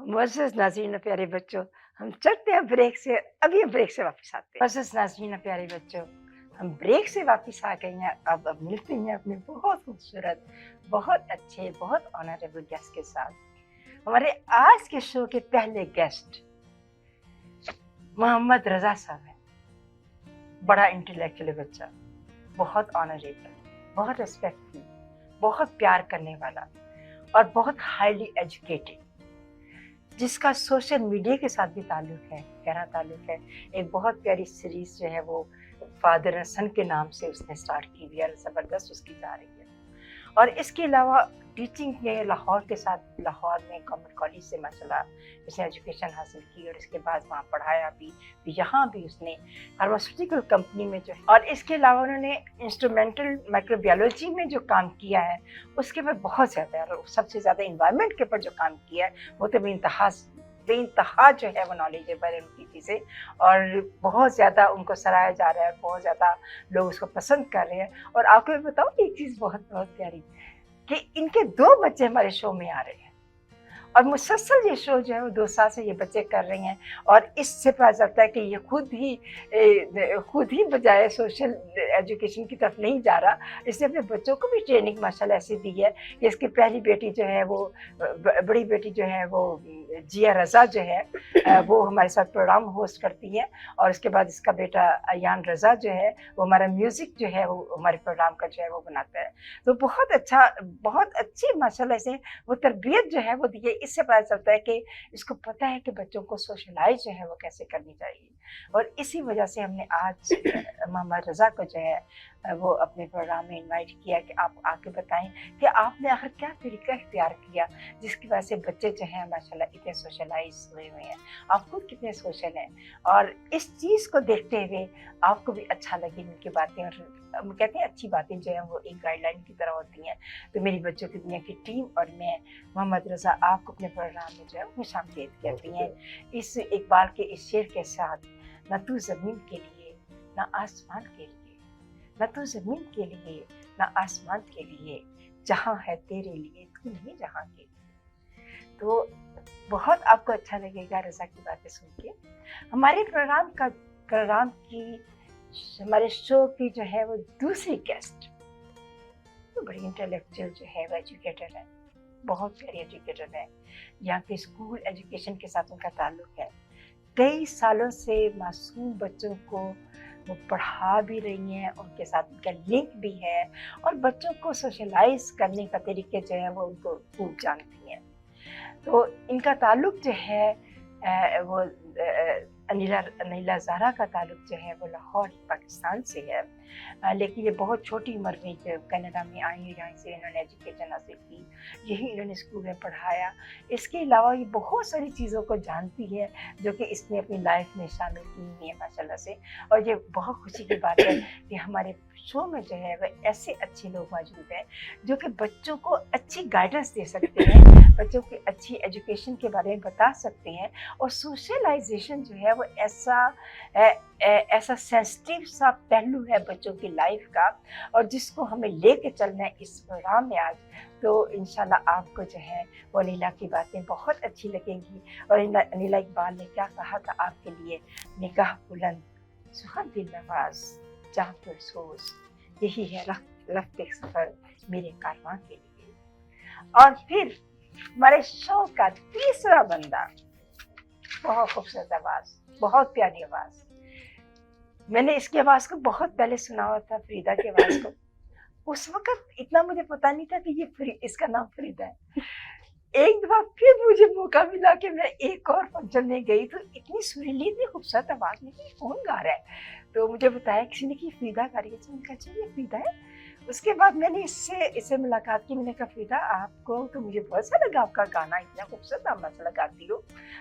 मुअज़्ज़ज़ नाज़रीन प्यारे बच्चों, हम चलते हैं ब्रेक से, अभी हम ब्रेक से वापस आते हैं। मुअज़्ज़ज़ नाज़रीन प्यारे बच्चों, हम ब्रेक से वापस आ गए हैं। अब मिलते हैं अपने बहुत खूबसूरत, बहुत अच्छे, बहुत ऑनरेबल गेस्ट के साथ। हमारे आज के शो के पहले गेस्ट मोहम्मद रज़ा साहब हैं। बड़ा इंटेलेक्चुअल बच्चा, बहुत ऑनरेबल, बहुत रिस्पेक्टफुल, बहुत प्यार करने वाला और बहुत हाईली एजुकेटेड, जिसका सोशल मीडिया के साथ भी ताल्लुक़ है, गहरा ताल्लुक़ है। एक बहुत प्यारी सीरीज़ जो है वो फादर एंड सन के नाम से उसने स्टार्ट की हुई है, ज़बरदस्त उसकी जा रही है। और इसके अलावा टीचिंग में लाहौर के साथ, लाहौर में गवर्नमेंट कॉलेज से माशाल्लाह उसने एजुकेशन हासिल की और इसके बाद वहाँ पढ़ाया भी, यहाँ भी उसने फार्मास्यूटिकल कंपनी में जो है। और इसके अलावा उन्होंने इंस्ट्रूमेंटल माइक्रोबायोलॉजी में जो काम किया है उसके ऊपर बहुत ज़्यादा, और सबसे ज़्यादा इन्वायरमेंट के ऊपर जो काम किया है वो तो बेइंतहा जो है वो नॉलेजेबल है उनकी चीज़ें, और बहुत ज़्यादा उनको सराहा जा रहा है, बहुत ज़्यादा लोग उसको पसंद कर रहे हैं। और आपको मैं बताऊँ एक चीज़ बहुत बहुत प्यारी, कि इनके 2 बच्चे हमारे शो में आ रहे हैं और मुसलसल ये शो जो है वो 2 साल से ये बच्चे कर रहे हैं। और इससे पता चलता है कि ये खुद ही बजाय सोशल एजुकेशन की तरफ नहीं जा रहा, इसने अपने बच्चों को भी ट्रेनिंग माशाल्लाह ऐसी दी है कि इसकी पहली बेटी जो है वो, बड़ी बेटी जो है वो जिया रज़ा जो है वो हमारे साथ प्रोग्राम होस्ट करती है, और उसके बाद इसका बेटा अयान रज़ा जो है वो हमारा म्यूज़िक जो है वो हमारे प्रोग्राम का जो है वो बनाता है। तो बहुत अच्छा, बहुत अच्छी माशाल्लाह से वो तरबियत जो है वो दी है। इससे पता चलता है कि इसको पता है कि बच्चों को सोशलाइज जो है वो कैसे करनी चाहिए। और इसी वजह से हमने आज मोहम्मद रज़ा को जो है वो अपने प्रोग्राम में इनवाइट किया कि आप आके बताएं कि आपने आखिर क्या तरीका इख्तियार किया जिसकी वजह से बच्चे जो हैं माशाल्लाह इतने सोशलाइज हुए हुए हैं। आप खुद कितने सोशल हैं और इस चीज़ को देखते हुए आपको भी अच्छा लगे उनकी बातें। और हम कहते हैं अच्छी बातें जो है वो एक गाइडलाइन की तरह होती हैं। तो मेरी बच्चों की दुनिया की टीम और मैं मोहम्मद रज़ा आपको अपने प्रोग्राम में जो है खुशामदीद कहती हैं इस इकबाल के इस शेर के साथ, न तू ज़मीन के लिए न आसमान के लिए, न तू ज़मीन के लिए न आसमान के लिए, जहाँ है तेरे लिए तू नहीं जहाँ के लिए। तो बहुत आपको अच्छा लगेगा रज़ा की बातें सुन के। हमारे प्रोग्राम की हमारे शो की जो है वो दूसरी गेस्ट तो बड़ी इंटेलेक्चुअल जो है वो एजुकेटर है, बहुत प्यारी एजुकेटर है। यहाँ के स्कूल एजुकेशन के साथ उनका ताल्लुक है। कई सालों से मासूम बच्चों को वो पढ़ा भी रही हैं, उनके साथ उनका लिंक भी है और बच्चों को सोशलाइज करने का तरीके जो है वो उनको खूब जानती हैं। तो इनका ताल्लुक जो है वो अनिला ज़ारा का ताल्लुक जो है वो लाहौर पाकिस्तान से है, लेकिन ये बहुत छोटी उम्र में कनाडा में आई है। यहाँ से इन्होंने एजुकेशन हासिल की, यही इन्होंने स्कूल में पढ़ाया। इसके अलावा ये बहुत सारी चीज़ों को जानती है जो कि इसने अपनी लाइफ में शामिल की हुई है माशाल्लाह से। और ये बहुत खुशी की बात है कि हमारे शो में जो है वह ऐसे अच्छे लोग मौजूद हैं जो कि बच्चों को अच्छी गाइडेंस दे सकते हैं, बच्चों की अच्छी एजुकेशन के बारे में बता सकते हैं। और सोशलाइजेशन जो है वो ऐसा सेंसिटिव सा पहलू है बच्चों की लाइफ का और जिसको हमें लेके चलना है इस प्रोग्राम में आज। तो इंशाल्लाह आपको जो है वो अनिला की बातें बहुत अच्छी लगेंगी। और अनिला इकबाल ने क्या कहा था आपके लिए, निगाह बुलंद सुखद दिल नवाज जहाँ पर सोच, यही है रफ्ते सफर मेरे कारवां के लिए। और फिर हमारे शो का तीसरा बंदा, बहुत खूबसूरत आवाज, बहुत प्यारी आवाज। मैंने इसकी आवाज को बहुत पहले सुना हुआ था, फरीदा की आवाज को। उस वक्त इतना मुझे पता नहीं था कि ये इसका नाम फरीदा है। एक दफा फिर मुझे मौका मिला कि मैं एक और फंक्शन में गई तो इतनी सुरीली, इतनी खूबसूरत आवाज में कौन गा रहा है, तो मुझे बताया किसी ने कि फरीदा गा रही है। तो मैंने कहा अच्छा ये फरीदा है। उसके बाद मैंने इससे मुलाकात की। मैंने कहा फरीदा आपको तो मुझे बहुत अच्छा लगा, आपका गाना इतना खूबसूरत, आप मसला गाती हो,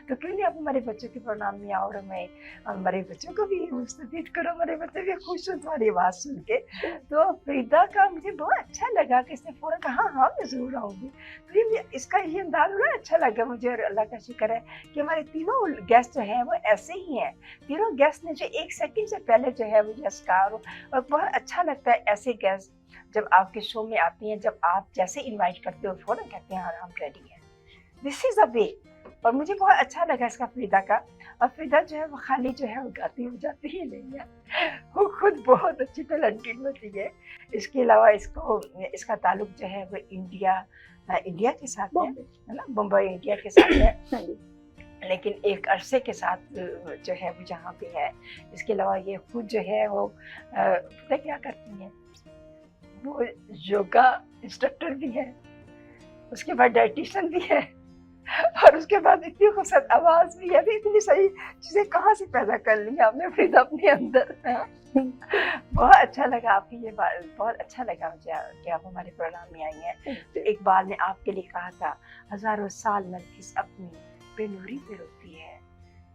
तो क्यों नहीं आप हमारे बच्चों के प्रोग्राम में आओ और मैं हमारे बच्चों को भी मुस्तफीद करो, हमारे बच्चे भी खुश हो तुम्हारी आवाज़ सुन के। तो फरीदा का मुझे बहुत अच्छा लगा कि इसने फ़ौरन कहा हाँ मैं ज़रूर आऊँगी। तो ये इसका ये अंदाज़ बड़ा अच्छा लगा मुझे। और अल्लाह का शुक्र है कि हमारे तीनों गेस्ट जो हैं वो ऐसे ही हैं। तीनों गेस्ट ने जो एक सेकंड से पहले जो है वो यस कहा। और बहुत अच्छा लगता है ऐसे गेस्ट जब आपके शो में आती हैं, जब आप जैसे इनवाइट करते हो फ़ौरन कहते हैं हाँ हम रेडी हैं, दिस इज़ अ वे। और मुझे बहुत अच्छा लगा इसका फरीदा का। और फरीदा जो है वो खाली जो है वो गाती हो जाती ही नहीं है, वो खुद बहुत अच्छी टैलेंटेड होती है। इसके अलावा इसका ताल्लुक जो है वो इंडिया के साथ है ना, मुंबई इंडिया के साथ है, लेकिन एक अरसे के साथ जो है वो जहाँ पे है। इसके अलावा ये खुद जो है वो पता क्या करती हैं, वो योगा इंस्ट्रक्टर भी है, उसके बाद डाइटिशियन भी है, और उसके बाद इतनी खूबसूरत आवाज़ भी है। अभी इतनी सही चीज़ें कहाँ से पैदा कर ली आपने फिर अपने अंदर। बहुत अच्छा लगा आपकी ये बात, बहुत अच्छा लगा मुझे कि आप हमारे प्रोग्राम में आई हैं। तो इकबाल ने आपके लिए कहा था, हज़ारों साल नरगिस अपनी बेनूरी पे रोती है,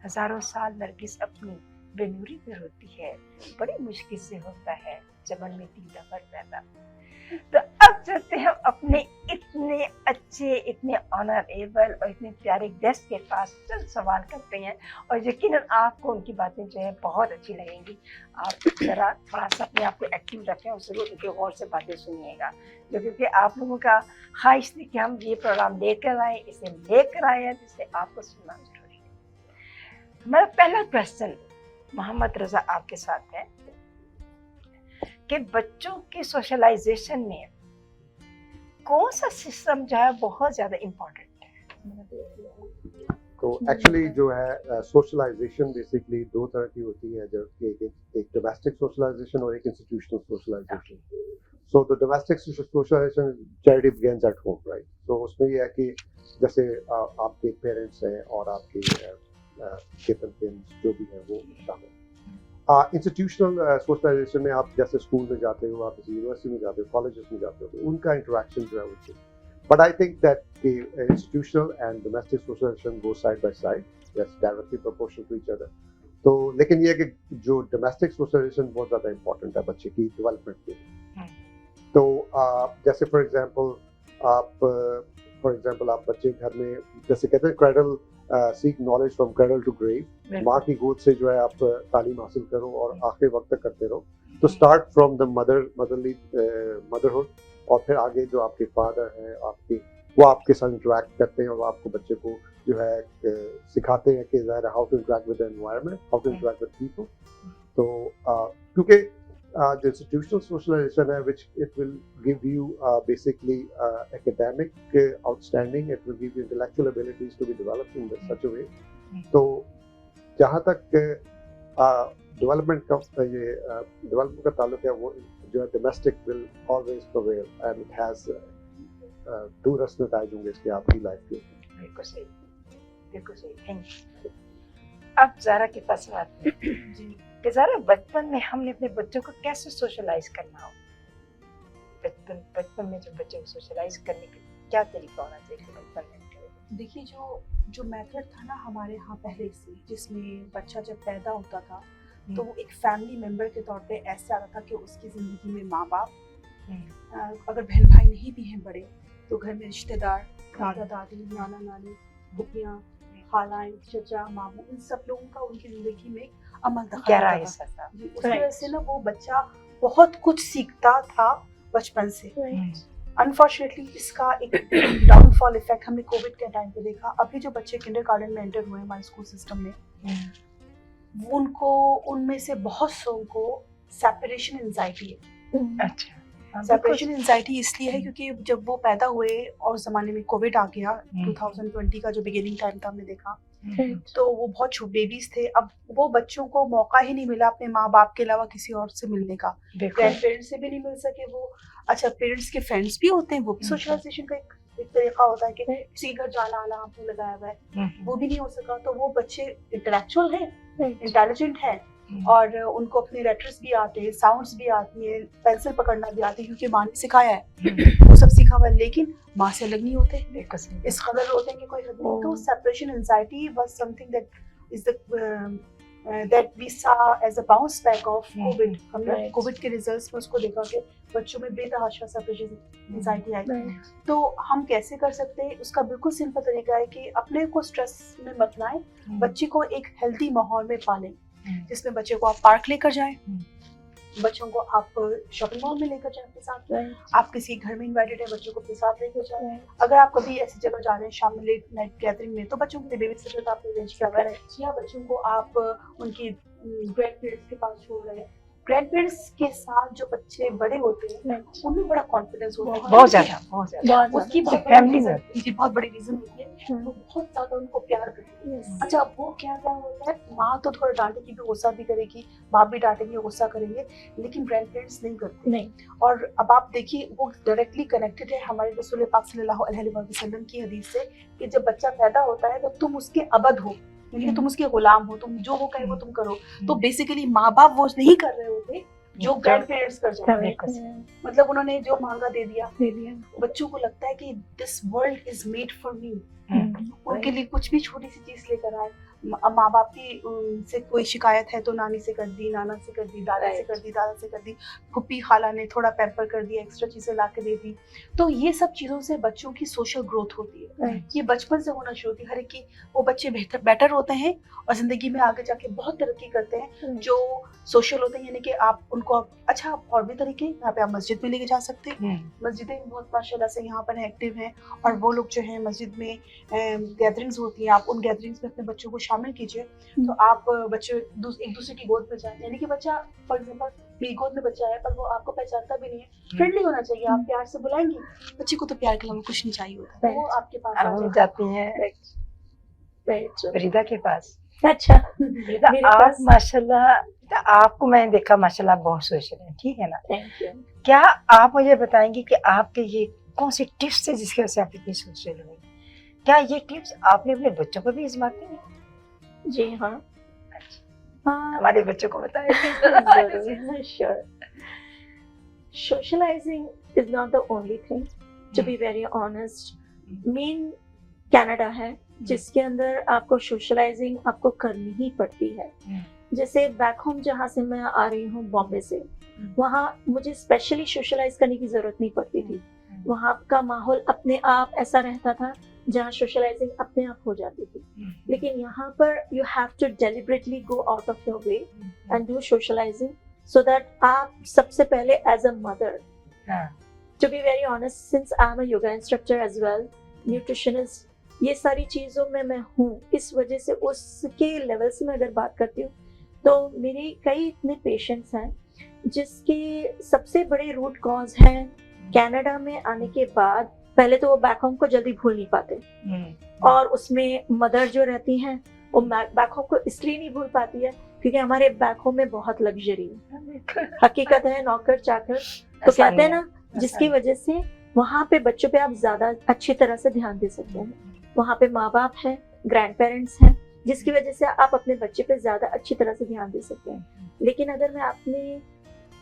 हज़ारों साल नरगिस अपनी बेनूरी पे रोती है, बड़ी मुश्किल से होता है चमन में दीदार पैदा। तो अब चलते हैं अपने इतने अच्छे, इतने ऑनरेबल और इतने प्यारे गेस्ट के पास चंद सवाल करते हैं और यकीनन आपको उनकी बातें जो है बहुत अच्छी लगेंगी। आप जरा थोड़ा सा अपने आप को एक्टिव रखें और ज़रूर उनके गौर से बातें सुनिएगा, क्योंकि आप लोगों का ख्वाहिश थी कि हम ये प्रोग्राम लेकर आए, इसे लेकर आए हैं, जिससे आपको सुनना जरूरी है। हमारा पहला क्वेश्चन मोहम्मद रज़ा आपके साथ है कि बच्चों के सोशलाइजेशन में कौन सा सिस्टम जो है बहुत ज़्यादा इम्पोर्टेंट है? तो एक्चुअली जो है सोशलाइजेशन बेसिकली दो तरह की होती है, जो एक डोमेस्टिक सोशलाइजेशन और एक institutional socialization. So the domestic socialization charity begins at home, right. तो उसमें यह है कि जैसे आपके पेरेंट्स हैं और आपके कितन जो भी हैं वो शामिल, इंस्टीट्यूशनल सोशलाइजेशन में आप जैसे स्कूल में जाते हो, आप यूनिवर्सिटी में जाते हो, कॉलेजेस में जाते हो, तो उनका इंटरेक्शन जो है उससे, but I think that institutional and domestic socialization go side by side, that's directly proportional to each other. तो लेकिन ये कि जो डोमेस्टिक सोशलाइजेशन बहुत ज़्यादा इंपॉर्टेंट है बच्चे की डेवलपमेंट के लिए। तो जैसे फॉर एग्जांपल आप बच्चे घर में, जैसे कहते हैं cradle seek knowledge from cradle to grave, माँ की गोद से जो है आप तालीम हासिल करो और आखिरी वक्त तक करते रहो। तो स्टार्ट फ्रॉम द मदरहुड, और फिर आगे जो आपके फादर हैं आपके, वो आपके साथ इंटरेक्ट करते हैं और आपको बच्चे को जो है सिखाते हैं कि how to interact with the environment, how to interact with people. तो क्योंकि the institutional socialization which it will give you basically academic outstanding, it will give you intellectual abilities to be developed in such a way। तो जहाँ तक development का ताल्लुक है, वो जो है domestic will always prevail and it has दूरस्थ नताइज होंगे इसके आपकी लाइफ के। बिल्कुल सही, बिल्कुल सही, थैंक यू। अब ज़ारा के पास आते हैं कि ज़ारा, बचपन में हमने अपने बच्चों को कैसे सोशलाइज करना हो? बचपन में जो बच्चों को सोशलाइज करने का क्या तरीका होना चाहिए कि बचपन में करें? देखिए, जो मेथड था ना हमारे यहाँ पहले से, जिसमें बच्चा जब पैदा होता था तो वो एक फैमिली मेंबर के तौर पे ऐसा आता था कि उसकी ज़िंदगी में माँ बाप, अगर बहन भाई नहीं भी हैं बड़े, तो घर में रिश्तेदार, दादा दादी, नाना नानी, फूफियाँ, खालाएं, चचा, मामू, इन सब लोगों का उनकी ज़िंदगी में अमल दखल गहरा होता हिस्सा था। था। उस वजह से ना वो बच्चा बहुत कुछ सीखता था बचपन से। अनफॉर्चुनेटली इसका एक डाउनफॉल इफेक्ट हमने कोविड के टाइम पे देखा। अभी जो बच्चे किंडरगार्टन में एंटर हुए हमारे स्कूल सिस्टम में, उनको, उनमें से बहुत सौ को सेपरेशन एंजाइटी है। अच्छा, सेपरेशन एंजाइटी इसलिए है क्योंकि जब वो पैदा हुए और ज़माने में कोविड आ गया, 2020 का जो बिगिनिंग टाइम था हमने देखा, तो वो बहुत छोटे बेबीज थे। अब वो बच्चों को मौका ही नहीं मिला अपने माँ बाप के अलावा किसी और से मिलने का, ग्रैंड पेरेंट्स से भी नहीं मिल सके वो। अच्छा, पेरेंट्स के फ्रेंड्स भी होते हैं, वो भी सोशलाइजेशन का एक तरीका होता है कि किसी घर जाना आना आपने लगाया हुआ है, वो भी नहीं हो सका। तो वो बच्चे इंटेलेक्चुअल हैं, इंटेलिजेंट हैं, और उनको अपने लेटर्स भी आते हैं, साउंड्स भी आती है, पेंसिल पकड़ना भी आती है, क्योंकि माँ ने सिखाया है, वो सब सीखा हुआ है। लेकिन माँ से अलग नहीं होते, इस कदर होते हैं कि कोई हद नहीं। तो separation anxiety was something that is the that we saw as a bounce back of COVID। हमने कोविड के रिजल्ट्स में उसको देखा कि बच्चों में बेतहाशा सेपरेशन एंजाइटी आई। तो हम कैसे कर सकते हैं? उसका बिल्कुल सिंपल तरीका है कि अपने को स्ट्रेस में मत लाएं, बच्चे को एक हेल्दी माहौल में पालें, जिसमें बच्चे को आप पार्क लेकर जाएं, बच्चों को आप शॉपिंग मॉल में लेकर जाएं अपने साथ, आप किसी घर में इनवाइटेड है, बच्चों को अपने साथ लेकर जाएं। अगर आप कभी ऐसी जगह जा रहे हैं शाम में लेट नाइट गैदरिंग में, तो बच्चों के लिए बेबी सिटर आपने अरेंज किया हुआ है, या बच्चों को आप उनकी ग्रैंड पेरेंट्स के पास छोड़ रहे हैं। ग्रैंड पेरेंट्स के साथ जो बच्चे बड़े होते हैं उनमें बड़ा कॉन्फिडेंस होता है, बहुत ज्यादा। उसकी फैमिली में बहुत बड़ी रीजन होती है, वो बहुत ज्यादा उनको प्यार करती है। अच्छा, वो क्या होता है, माँ तो थोड़ा डांटेगी भी, गुस्सा भी करेगी, बाप भी डांटेंगे, गुस्सा करेंगे, लेकिन ग्रैंड पेरेंट्स नहीं करते। और अब आप देखिए, वो डायरेक्टली कनेक्टेड है हमारे रसूल पाक सल्लल्लाहु अलैहि वसल्लम की हदीस से कि जब बच्चा पैदा होता है तो तुम उसके अबद हो, यानी तुम उसके गुलाम हो, तुम जो वो कहे वो तुम करो। तो बेसिकली माँ बाप वो नहीं कर रहे होते जो ग्रैंड पेरेंट्स कर जाते हैं। मतलब उन्होंने जो मांगा दे दिया। बच्चों को लगता है कि this world is made for me. उनके लिए कुछ भी छोटी सी चीज लेकर आए, माँ बाप की से कोई शिकायत है तो नानी से कर दी, नाना से कर दी, दादा से कर दी, दादा से कर दी, फुप्पी खाला ने थोड़ा पैम्पर कर दिया, एक्स्ट्रा चीजें ला के दे दी। तो ये सब चीजों से बच्चों की सोशल ग्रोथ होती है। ये बचपन से होना शुरू होती है। हर एक की वो बच्चे बेटर होते हैं और जिंदगी में आगे जाके बहुत तरक्की करते हैं जो सोशल होते हैं। यानी कि आप उनको अच्छा और भी तरीके, यहाँ पे आप मस्जिद में लेके जा सकते हैं। मस्जिदें बहुत माशाल्लाह से यहाँ पर एक्टिव हैं, और वो लोग जो है मस्जिद में गैदरिंग्स होती हैं, आप उन गैदरिंग्स में अपने बच्चों को शामिल कीजिए। तो आप बच्चे एक दूसरे की गोद में जाए, यानी कि बच्चा फॉर एग्जांपल मेरी गोद में बच्चा है पर वो आपको पहचानता भी नहीं है, फ्रेंडली होना चाहिए, आप प्यार से बुलाएंगे। बच्चे को तो प्यार के अलावा कुछ नहीं चाहिए होता, वो आपके पास आ जाती हैं फरीदा के पास। अच्छा, आप माशाल्लाह, आपको मैंने देखा माशाल्लाह बहुत सोशल है, ठीक है ना? Thank you. क्या आप मुझे बताएंगे कि आपके ये कौन सी टिप्स है जिसकी वजह से आप इतनी सोशल हुई? क्या ये टिप्स आपने अपने बच्चों पर भी आजमाती हैं? जी हाँ। हमारे बच्चों को बताएं। जरूर, sure. Socializing is not the only thing, to be very honest. Main Canada है जिसके अंदर आपको सोशलाइजिंग आपको करनी ही पड़ती है। जैसे बैक होम जहाँ से मैं आ रही हूँ बॉम्बे से, वहाँ मुझे स्पेशली सोशलाइज करने की जरूरत नहीं पड़ती थी। वहाँ का माहौल अपने आप ऐसा रहता था जहाँ सोशलाइजिंग अपने आप हो जाती थी। लेकिन यहाँ पर you have to deliberately go out of your way and do socializing, so that आप सबसे पहले as a mother, to be very honest, since I am a yoga instructor as well, nutritionist, ये सारी चीज़ों में मैं हूँ, इस वजह से उसके लेवल से मैं अगर बात करती हूँ तो मेरे कई इतने पेशेंट्स हैं जिसके सबसे बड़े रूट कॉज हैं कनाडा में आने के बाद। पहले तो वो बैक होम को जल्दी भूल नहीं पाते, और उसमें मदर जो रहती हैं वो बैक होम को इसलिए नहीं भूल पाती है क्योंकि हमारे बैक होम में बहुत लग्जरी है, हकीकत है, नौकर चाकर, तो कहते हैं ना, जिसकी वजह से वहाँ पे बच्चों पे आप ज्यादा अच्छी तरह से ध्यान दे सकते हैं। वहाँ पे माँ बाप हैं, ग्रैंड पेरेंट्स हैं, जिसकी वजह से आप अपने बच्चे पे ज्यादा अच्छी तरह से ध्यान दे सकते हैं। लेकिन अगर मैं अपने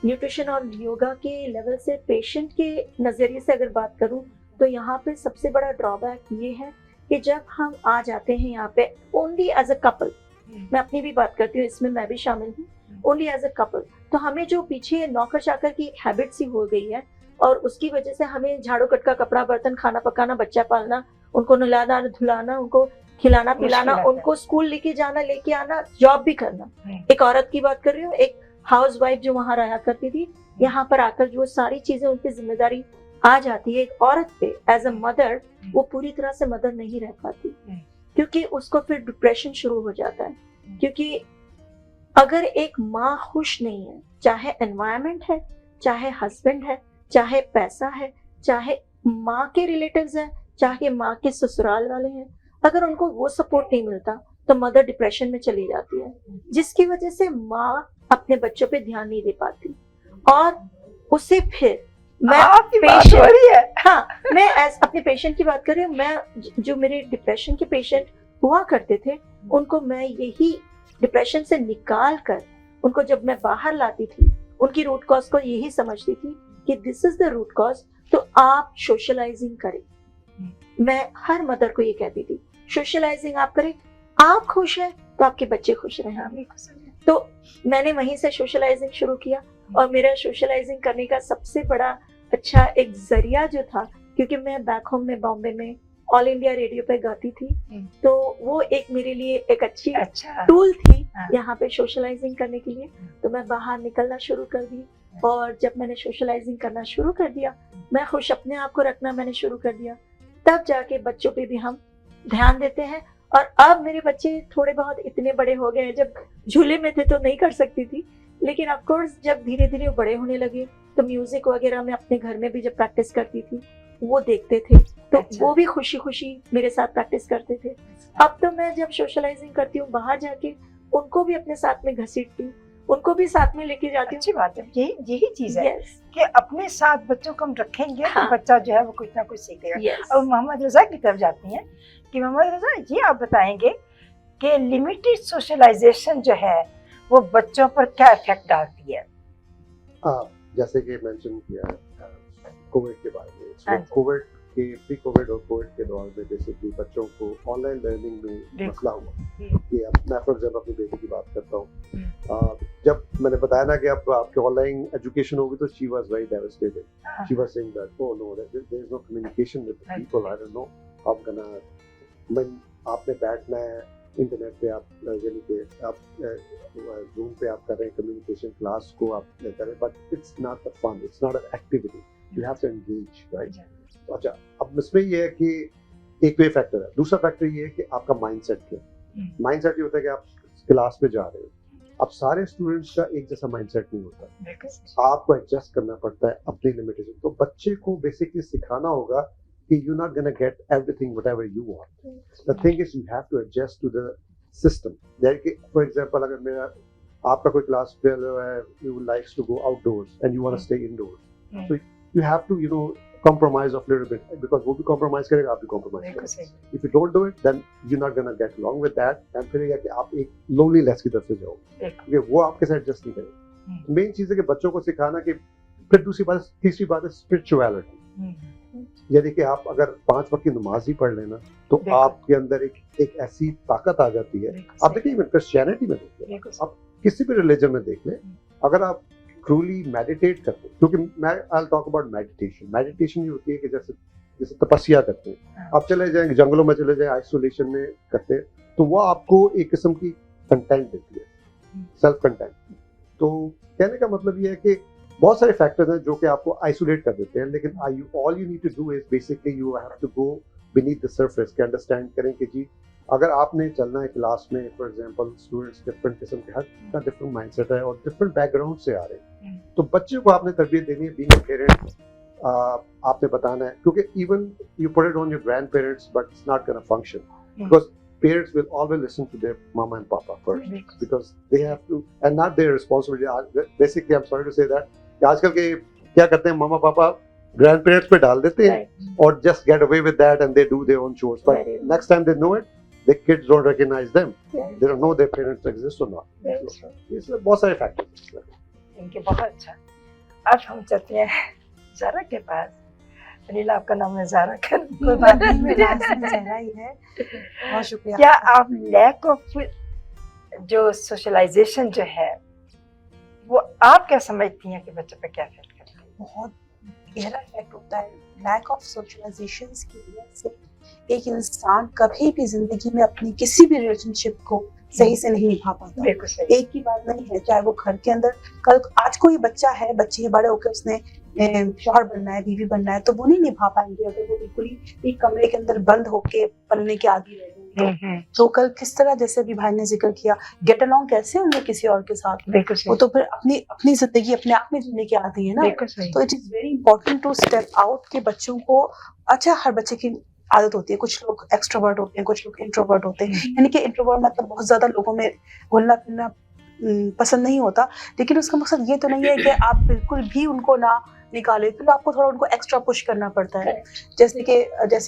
न्यूट्रिशन और योगा के लेवल से पेशेंट के नजरिए से अगर बात करूं तो यहाँ पे सबसे बड़ा ड्रॉबैक ये है कि जब हम आ जाते हैं यहाँ पे ओनली एज अ कपल, मैं अपनी भी बात करती हूँ, इसमें मैं भी शामिल हूँ, ओनली एज अ कपल, तो हमें जो पीछे नौकर चाकर की एक हैबिट सी हो गई है और उसकी वजह से हमें झाड़ू कटका, कपड़ा बर्तन, खाना पकाना, बच्चा पालना, उनको नहलाना धुलाना, उनको खिलाना पिलाना, उनको स्कूल लेके जाना लेके आना, जॉब भी करना। एक औरत की बात कर रही हूँ, एक हाउस वाइफ जो वहाँ रहा करती थी, यहाँ पर आकर जो सारी चीजें उनकी जिम्मेदारी आ जाती है एक औरत पे एज अ मदर, वो पूरी तरह से मदर नहीं रह पाती क्योंकि उसको फिर डिप्रेशन शुरू हो जाता है। क्योंकि अगर एक माँ खुश नहीं है, चाहे एनवायरनमेंट है, चाहे हस्बैंड है, चाहे पैसा है, चाहे माँ के रिलेटिव्स हैं, चाहे माँ के ससुराल वाले हैं, अगर उनको वो सपोर्ट नहीं मिलता तो मदर डिप्रेशन में चली जाती है, जिसकी वजह से माँ अपने बच्चों पे ध्यान नहीं दे पाती। और उसे फिर मैं अपने पेशेंट की बात कर रही हूँ, मैं जो मेरे डिप्रेशन के पेशेंट हुआ करते थे उनको मैं यही डिप्रेशन से निकाल कर उनको जब मैं बाहर लाती थी, उनकी रूट कॉज को यही समझती थी कि this is the root cause, तो आप सोशलाइजिंग करें। मैं हर मदर को ये कहती थी, सोशलाइजिंग आप करें, आप खुश हैं तो आपके बच्चे खुश रहेंगे। तो मैंने वहीं से सोशलाइजिंग शुरू किया और मेरा सोशलाइजिंग करने का सबसे बड़ा अच्छा एक जरिया जो था, क्योंकि मैं बैक होम में बॉम्बे में ऑल इंडिया रेडियो पे गाती थी, तो वो एक मेरे लिए एक अच्छी टूल थी यहाँ पे सोशलाइजिंग करने के लिए। तो मैं बाहर निकलना शुरू कर दी और जब मैंने सोशलाइजिंग करना शुरू कर दिया, मैं खुश अपने आप को रखना मैंने शुरू कर दिया, तब जाके बच्चों पे भी हम ध्यान देते हैं। और अब मेरे बच्चे थोड़े बहुत इतने बड़े हो गए हैं, जब झूले में थे तो नहीं कर सकती थी, लेकिन ऑफ कोर्स जब धीरे धीरे वो बड़े होने लगे तो म्यूजिक वगैरह में अपने घर में भी जब प्रैक्टिस करती थी वो देखते थे, तो वो भी खुशी खुशी मेरे साथ प्रैक्टिस करते थे। अब तो मैं जब सोशलाइजिंग करती हूँ बाहर जाके उनको भी अपने साथ में घसीटती हूँ, उनको भी साथ में लेके जाती हूँ। अच्छी बात है, यही चीज है कि अपने साथ बच्चों को हम रखेंगे तो बच्चा जो है वो कुछ ना कुछ सीखेगा। अब मोहम्मद रजा की तरफ जाती हैं कि मोहम्मद रजा ये आप बताएंगे कि लिमिटेड सोशलाइजेशन जो है वो बच्चों पर क्या इफेक्ट डालती है? जैसे कि मेंशन किया कोविड के बारे में, कोविड के प्री कोविड और कोविड के दौर में बेसिकली बच्चों को ऑनलाइन लर्निंग में मसला हुआ कि अब मैं फॉर एग्जाम्पल अपनी बेटी की बात करता हूँ, जब मैंने बताया ना कि अब आपके ऑनलाइन एजुकेशन होगी तो she was very devastated, she was saying that oh no there is no communication with people, I don't know how gonna, मैं आपने बैठना है इंटरनेट पे, आप यानी कि आप जूम पे आप कर रहे हैं कम्युनिकेशन क्लास को आप कर रहे हैं, but it's not a fun, it's not a activity, you have to engage, right? अच्छा, अब इसमें ये है कि एक वे फैक्टर है, दूसरा फैक्टर ये है कि आपका माइंडसेट क्या है। माइंडसेट ये होता है कि आप क्लास में जा रहे हो, अब सारे स्टूडेंट्स का एक जैसा माइंडसेट नहीं होता, आपको एडजस्ट करना पड़ता है अपनी लिमिटेशन। तो बच्चे को बेसिकली सिखाना होगा कि you're not going to get everything whatever you want. The thing is you have to adjust to the system. Like for example, अगर मेरा आपका कोई क्लास फेलो है, you likes to go outdoors and you want to stay indoors. So you have to compromise of little bit, because वो भी compromise करेगा, आप भी compromise बिल्कुल करेंगे. सही। If you don't do it, then you're not gonna get along with that, and फिर ये है कि आप एक loneliness की तरफ से जाओगे, बिल्कुल। क्योंकि वो आपके साथ adjust नहीं करेगा. मेन चीज़ है कि बच्चों को सिखाना कि फिर तीसरी बात है spirituality. यानी कि आप अगर 5 वक्त की नमाज ही पढ़ लेना तो बिल्कुल। आपके अंदर एक ऐसी ताकत आ जाती है. बिल्कुल आप देखिए क्रिश्चियनिटी में देखिए, बिल्कुल आप किसी भी रिलीजन में देख लें, अगर आप ट्रूली मेडिटेट करते हैं, क्योंकि मैं आई टॉक अबाउट मेडिटेशन ये होती है कि जैसे तपस्या करते हैं, आप चले जाएंगे जंगलों में, चले जाए आइसोलेशन में करते हैं, तो वो आपको एक किस्म की कंटेंट देती है, सेल्फ कंटेंट. तो कहने का मतलब ये है कि बहुत सारे फैक्टर्स हैं जो कि आपको आइसोलेट कर देते हैं, लेकिन all you need to do is basically you have to go beneath the surface के अंडरस्टैंड करें कि जी अगर आपने चलना है क्लास में, फॉर एग्जांपल स्टूडेंट्स डिफरेंट किस्म के, हर का डिफरेंट माइंडसेट है और डिफरेंट बैकग्राउंड से आ रहे हैं, तो बच्चे को आपने तरबियत देनी है. बीइंग अ पेरेंट आपने बताना है, क्योंकि even you put it on your grand parents but it's not gonna function, because parents will always listen to their mama and papa first because they have to, and not their responsibility. Basically, I'm sorry to say that, कि आजकल के क्या करते हैं मामा पापा grand parents पे डाल देते हैं और just get away with that and they do their own chores, but next time they know it, the kids don't recognize them, they don't know their parents exist or not. इसमें बहुत सारे factors हैं. इनके बहुत अच्छा. अब हम चलते हैं ज़ारा के पास. नीला, आपका नाम है ज़ारा कर, कोई बात नहीं, मेरा नाम ज़ारा ही है. बहुत शुक्रिया. क्या आप लैक ऑफ जो सोशलाइजेशन जो है वो आप क्या समझती हैं कि बच्चों पे क्या इफेक्ट करता है? बहुत गहरा इफेक्ट होता है. लैक ऑफ सोशलाइजेशन की वजह से एक इंसान कभी भी जिंदगी में अपनी किसी भी रिलेशनशिप को सही से नहीं निभा पाता. बिल्कुल सही. एक ही बात नहीं है, चाहे वो घर के अंदर, कल आज कोई बच्चा है, बच्चे बड़े होकर उसने शौहर बनना है, बीवी बनना है, तो वो नहीं निभा पाएंगे अगर वो बिल्कुल ही एक कमरे के अंदर बंद होके पलने के आदी रह गए. तो कल किस तरह, जैसे भी भाई ने जिक्र किया, गेट अलॉन्ग कैसे होंगे किसी और के साथ, बिल्कुल वो सही. तो फिर अपनी जिंदगी अपने आप में जीने की आदी है ना. बिल्कुल सही. तो it is very important to step out के बच्चों को. अच्छा, हर बच्चे की आदत होती है, कुछ लोग एक्सट्रोवर्ट होते हैं, कुछ लोग इंट्रोवर्ट होते हैं. यानी कि इंट्रोवर्ट मतलब बहुत ज्यादा लोगों में घुलना फिरना पसंद नहीं होता, लेकिन उसका मकसद ये तो नहीं है कि आप बिल्कुल भी उनको ना निकाले, तो आपको थोड़ा उनको एक्स्ट्रा पुश करना पड़ता है. जैसे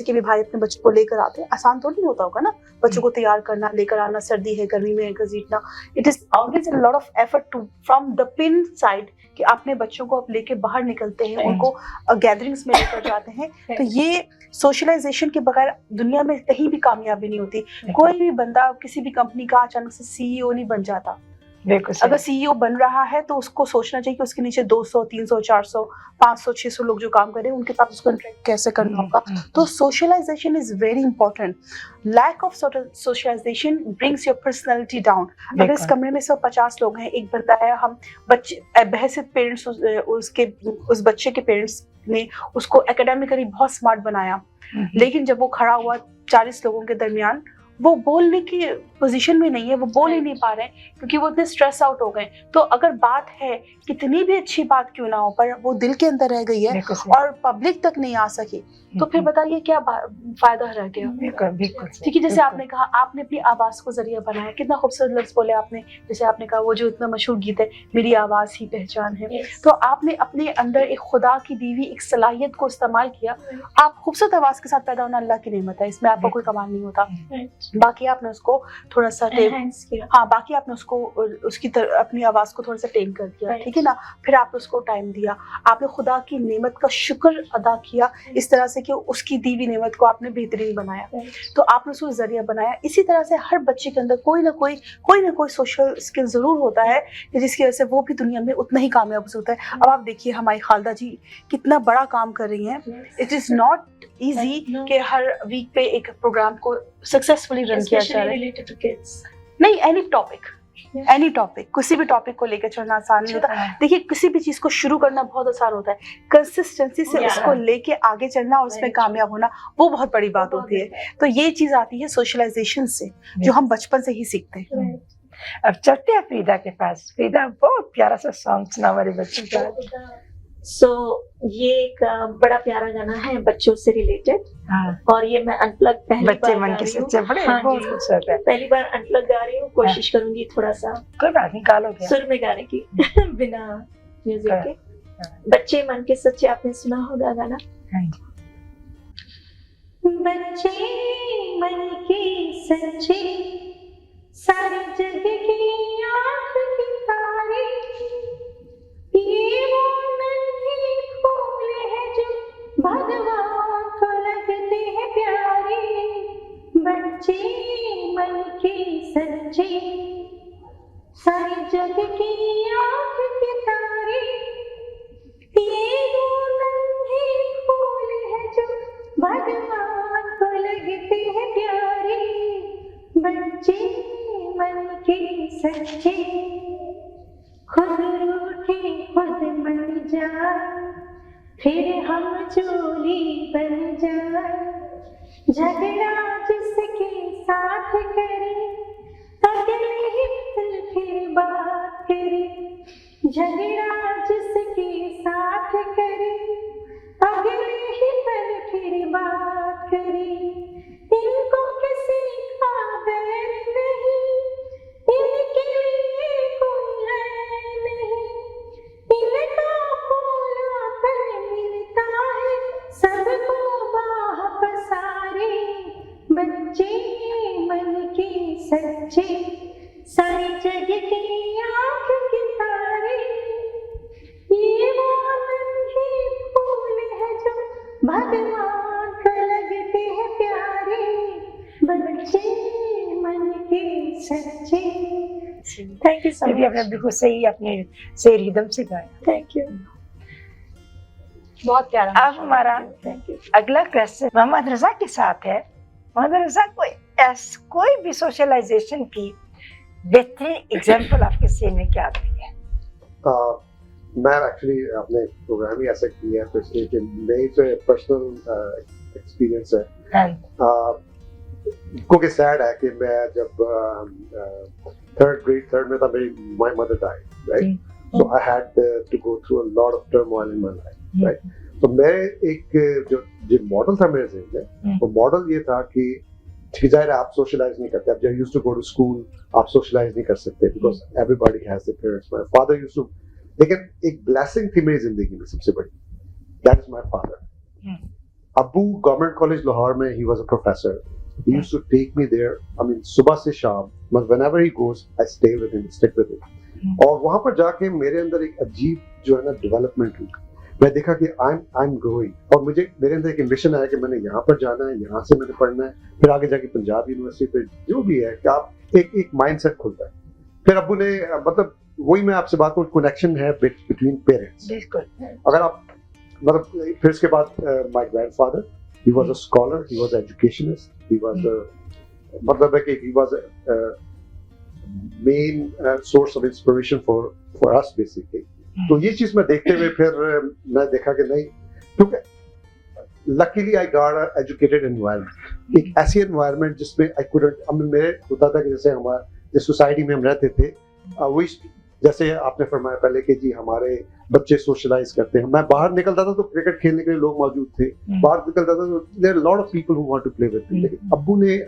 कि भी भाई अपने बच्चों को लेकर आते हैं, आसान तो नहीं होता होगा ना बच्चों को तैयार करना, लेकर आना, सर्दी है, गर्मी में घसीटना. It is always a lot of effort to from the parents side कि अपने बच्चों को आप लेके बाहर निकलते हैं, उनको गैदरिंग्स में लेकर जाते हैं. तो ये सोशलाइजेशन के बगैर दुनिया में कहीं भी कामयाबी नहीं होती. कोई भी बंदा किसी भी कंपनी का अचानक से सीईओ नहीं बन जाता. अगर सीईओ बन रहा है तो उसको सोचना चाहिए कि उसके नीचे 200, 300, 400, 500, 600 लोग जो काम कर रहे हैं उनके साथ उसको इंटरेक्ट कैसे करना होगा. तो socialization is very important. Lack of socialization brings your personality down. अगर इस कमरे में 150 लोग हैं, एक बंदा है, हम बच्चे बहसित पेरेंट्स उस बच्चे के पेरेंट्स ने उसको एकेडमिकली बहुत स्मार्ट बनाया, लेकिन जब वो खड़ा हुआ 40 लोगों के दरमियान, वो बोलने की पोजीशन में नहीं है, वो बोल ही नहीं पा रहे हैं क्योंकि वो इतने स्ट्रेस आउट हो गए. तो अगर बात है कितनी भी अच्छी बात क्यों ना हो, पर वो दिल के अंदर रह गई है और पब्लिक तक नहीं आ सकी, तो फिर बताइए क्या फायदा रह गया. ठीक है, जैसे आपने कहा, आपने अपनी आवाज को जरिया बनाया, कितना खूबसूरत लफ्ज बोले आपने. जैसे आपने कहा वो जो इतना मशहूर गीत है, मेरी आवाज ही पहचान है, तो आपने अपने अंदर एक खुदा की दी हुई एक सलाहियत को इस्तेमाल किया. आप खूबसूरत आवाज के साथ पैदा होना अल्लाह की नेमत है, इसमें आपका कोई कमाल नहीं होता. बाकी आपने उसको थोड़ा सा बाकी आपने उसको अपनी आवाज को थोड़ा सा टेम कर दिया. ठीक है ना. फिर आपने उसको टाइम दिया, आपने खुदा की नेमत का शुक्र अदा किया इस तरह से कि उसकी दी हुई नेमत को आपने बेहतरीन बनाया. तो आपने उसको जरिया बनाया. इसी तरह से हर बच्चे के अंदर कोई ना कोई सोशल स्किल जरूर होता है कि जिसकी वजह से वो भी दुनिया में उतना ही कामयाब हो सकता है. अब आप देखिए हमारी खालदा जी कितना बड़ा काम कर रही हैं. इट इज नॉट इजी कि हर वीक पे एक प्रोग्राम को सक्सेसफुली रन किया जा रहा है. नहीं, एनी टॉपिक किसी भी टॉपिक को लेकर चलना आसान नहीं होता. देखिए, किसी भी चीज को शुरू करना बहुत आसान होता है, कंसिस्टेंसी से उसको लेके आगे चलना और उसमें कामयाब होना वो बहुत बड़ी बात होती है. तो ये चीज आती है सोशलाइजेशन से, जो हम बचपन से ही सीखते हैं. अब चलते हैं फ्रीदा के पास. फ्रीदा, बहुत प्यारा सा सॉन्ग सुना हमारे बच्चों का. ये एक बड़ा प्यारा गाना है बच्चों से रिलेटेड. और ये मैं अनप्लग पहली बच्चे बार मन के सच्चे बड़े हाँ बहुत खूबसूरत है. पहली बार अनप्लग गा रही हूँ, कोशिश करूंगी थोड़ा सा कोई बात नहीं, गालोगे सुर में गाने की बिना म्यूजिक के. बच्चे मन के सच्चे आपने सुना होगा गाना. हाँ जी। बच्चे मन के सच्चे, सारे जग की आँख की तारे, ये वो नन्हे फूल है जो भगवान को लगते हैं प्यारे। बच्चे मन के सच्चे, सारे जग की आँख के तारे, ये वो नन्हे फूल है जो भगवान को लगते हैं प्यारे। बच्चे मन के सच्चे, खुद रूठे खुद मर जाए, फिर हम चोली बन जाए। झगड़ा जिसके साथ करे, अगले ही पल फिर बात करे। झगड़ा जिसके साथ करे, अगले ही पल फिर बात करे। इनको किसी का बैर नहीं, इनके लिए कोई है नहीं। इनका फूला पर मिलता है, सबको बाह पसारे। बच्चे मन के सच्चे, सारी जग की आँख के तारे, ये वो नन्हे फूल है जो भगवान को लगते हैं प्यारे। बच्चे मन के सच्चे। थैंक यू सो ये भी आपने मच। बिल्कुल सही अपने से रिदम से गाया। Thank you. बहुत प्यारा। अब हमारा थैंक यू। अगला क्वेश्चन मोहम्मद रजा के साथ है। मोहम्मद रजा कोई भी सोशलाइजेशन की बेहतरीन एग्जांपल आपके सीन में क्या आती है? मैं एक्चुअली अपने प्रोग्राम ही ऐसा किया है, तो इसलिए कि मेरी तो पर्सनल एक्सपीरियंस है। क्योंकि सैड है कि मैं जब थर्ड में था, मेरी my mother died, right? So I had to go through a lot of turmoil in my life, right? तो मैं एक जो मॉडल था मेरे ज़हन में, वो मॉडल ये था कि ठीक जाहिर है आप सोशलाइज नहीं करते। अब जब used to go to school, आप सोशलाइज नहीं कर सकते because everybody has their parents. My father used to, लेकिन एक ब्लेसिंग थी मेरी जिंदगी में सबसे बड़ी, दैट इज माय फादर। अब्बू गवर्नमेंट कॉलेज लाहौर में, he was a professor. He used to take me there. I mean, सुबह से शाम, whenever he goes, I stay with him, stick with him. और वहाँ पर जाके मेरे अंदर एक अजीब जो है ना डेवलपमेंट हुई। मैं देखा कि आई एम ग्रोइंग, और मुझे मेरे अंदर एक एम्बिशन आया कि मैंने यहाँ पर जाना है, यहाँ से मैंने पढ़ना है, फिर आगे जाके पंजाब यूनिवर्सिटी पे जो भी है कि आप एक माइंडसेट खुलता है। फिर अब्बू ने मतलब वही मैं आपसे बात करूँ, कनेक्शन है बिटवीन पेरेंट्स। बिल्कुल। अगर आप मतलब फिर इसके बाद my grandfather, he was a scholar, he was an educationist, he was a मतलब है कि he was a main source of inspiration for us basically. तो ये चीज मैं देखते हुए फिर मैं देखा कि नहीं, क्योंकि luckily I got an educated environment, एक ऐसी environment जिसमें I couldn't, मेरे होता था कि जैसे हमारे जिस सोसाइटी में हम रहते थे, वही जैसे आपने फरमाया पहले कि जी हमारे बच्चे सोशलाइज करते हैं। मैं बाहर निकलता था तो क्रिकेट खेलने के लिए लोग मौजूद थे, बाहर निकलता था तो there lot of people who want to play with me. लेकिन अब्बू ने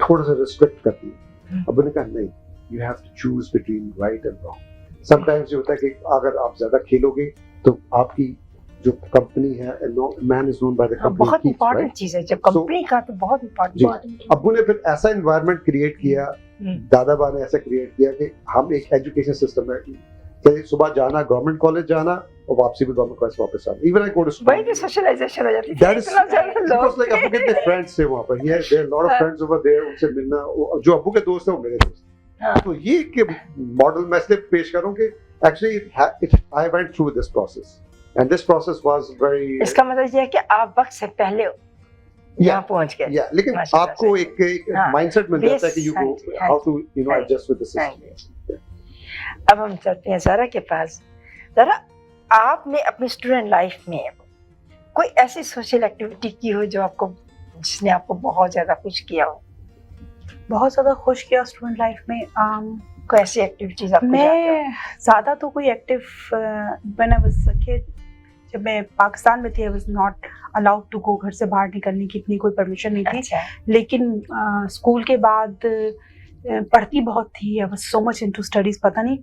थोड़ा सा रिस्ट्रिक्ट कर दिया। अब्बू ने कहा नहीं, you have to choose between right and wrong. Sometimes ये होता है कि अगर आप ज्यादा खेलोगे तो आपकी जो कंपनी है, man is known by the company. बहुत इंपॉर्टेंट चीज है जब कंपनी का, तो बहुत इंपॉर्टेंट। अब्बू ने फिर ऐसा एनवायरनमेंट क्रिएट किया, दादा बा ने ऐसा क्रिएट किया कि हम एक एजुकेशन सिस्टम है कि सुबह जाना गवर्नमेंट कॉलेज जाना और वापसी भी गवर्नमेंट कॉलेज वापस आना। Even I go to school, वही तो सोशलाइजेशन हो जाती है। दैट इज बिकॉज़ लाइक अब्बू के फ्रेंड्स थे वहां पर, there are lot of friends over there, उनसे मिलना, जो अब्बू के दोस्त हैं वो मेरे दोस्त। तो ये कि मॉडल मैं इसलिए पेश करूं कि actually I went through this process and this process was very, इसका मतलब ये है कि आप वक्त से पहले यहाँ पहुंच गए। या लेकिन आपको एक माइंडसेट मिल जाता है कि you go how to you know adjust with the system. अब हम चलते हैं ज़रा के पास। ज़रा, आपने अपनी स्टूडेंट लाइफ में कोई ऐसी सोशल एक्टिविटी की हो जो आपको, जिसने आपको बहुत ज़्यादा खुश किया हो? बहुत ज़्यादा खुश किया स्टूडेंट लाइफ में। कोई ऐसी एक्टिविटीज आपको याद है? मैं ज़्यादा तो कोई active when I was a kid, जब मैं पाकिस्तान में थी, I was not allowed to go, घर से बाहर निकलने की इतनी कोई परमिशन नहीं थी। अच्छा। लेकिन स्कूल के बाद पढ़ती बहुत थी, I was so much into studies, पता नहीं,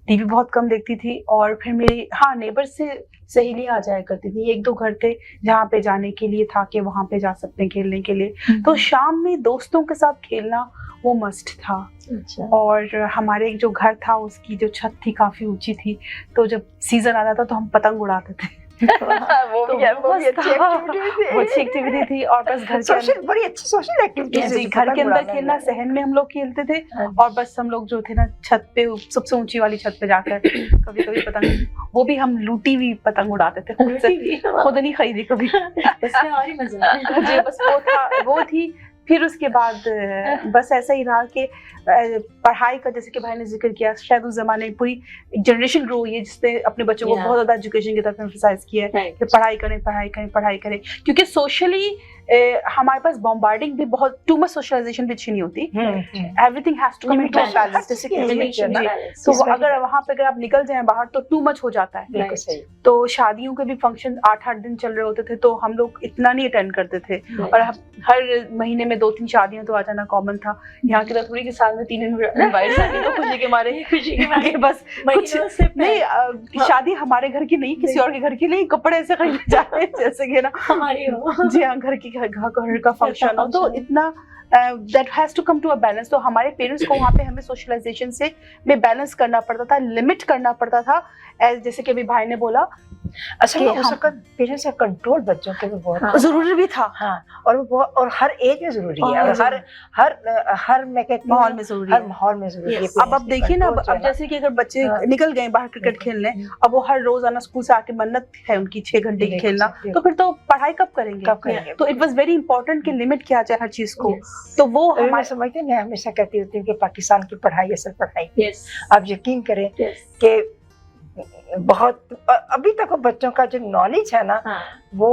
टीवी बहुत कम देखती थी। और फिर मेरी नेबर से सहेलियां आ जाया करती थी, एक दो घर थे जहाँ पे जाने के लिए था कि वहाँ पे जा सकते हैं खेलने के लिए। तो शाम में दोस्तों के साथ खेलना वो मस्ट था। अच्छा। और हमारे एक जो घर था उसकी जो छत थी काफी ऊंची थी, तो जब सीजन आता था तो हम पतंग उड़ाते थे। वो तो भी अच्छी एक्टिविटी वो अच्छी एक्टिविटी थी। और बस घर के सोशल, बड़ी अच्छी सोशल एक्टिविटी जी, घर के अंदर खेलना, सहन में हम लोग खेलते थे। और बस हम लोग जो थे ना छत पे, सबसे ऊंची वाली छत पे जाकर कभी कभी पतंग, वो भी हम लूटी हुई पतंग उड़ाते थे, खुद से, खुद नहीं खरीदी कभी। उसमें और ही मजा है। जी, बस वो थी। फिर उसके बाद बस ऐसा ही रहा कि पढ़ाई का, जैसे कि भाई ने जिक्र किया, शायद उस जमाने में पूरी एक जनरेशन ग्रो हुई है जिसने अपने बच्चों को बहुत ज्यादा एजुकेशन की तरफ एम्फसाइज किया है कि पढ़ाई करें पढ़ाई करें पढ़ाई करें, क्योंकि सोशली हमारे पास बॉम्बार्डिंग भी बहुत, टू मच सोशलाइजेशन भी अच्छी नहीं होती। Everything has to come into a balance. जैसे कि तो अगर वहाँ पे अगर आप निकल जाएं बाहर तो टू मच हो जाता है। तो शादियों के भी फंक्शन 8-8 दिन चल रहे होते थे, तो हम लोग इतना नहीं अटेंड करते थे। और हर महीने में 2-3 शादियां तो आ जाना कॉमन था। यहाँ की थोड़ी कि साल में 3 इनवाइट आती, तो खुशी के मारे बस कुछ नहीं, शादी हमारे घर की नहीं, किसी और के घर की नहीं, कपड़े ऐसे खरीदे जाते हैं जैसे कि ना हमारी हो। जी हाँ, घर का फंक्शन हो, तो इतना that has to come to a balance. तो हमारे पेरेंट्स को वहाँ पे हमें सोशलाइजेशन से में बैलेंस करना पड़ता था, लिमिट करना पड़ता था। जैसे कि अभी भाई ने बोला, असल में उस वक्त पेरेंट्स का कंट्रोल बच्चों के भी बहुत जरूरी भी था। और हर एज में जरूरी है, और हर मैं कहती हूँ माहौल में जरूरी है, हर माहौल में जरूरी है। अब देखिए ना, अब जैसे कि अगर बच्चे निकल गए बाहर क्रिकेट खेलने, अब वो हर रोज आना स्कूल से आके मन्नत है उनकी 6 घंटे की खेलना, तो फिर तो पढ़ाई कब करेंगे? तो इट वाज वेरी इंपॉर्टेंट कि लिमिट किया जाए हर चीज को। तो वो हमारे समझते हैं, मैं हमेशा कहती होती हूँ कि पाकिस्तान की पढ़ाई असल पढ़ाई, आप यकीन करें कि बहुत अभी तक बच्चों का जो नॉलेज है ना, वो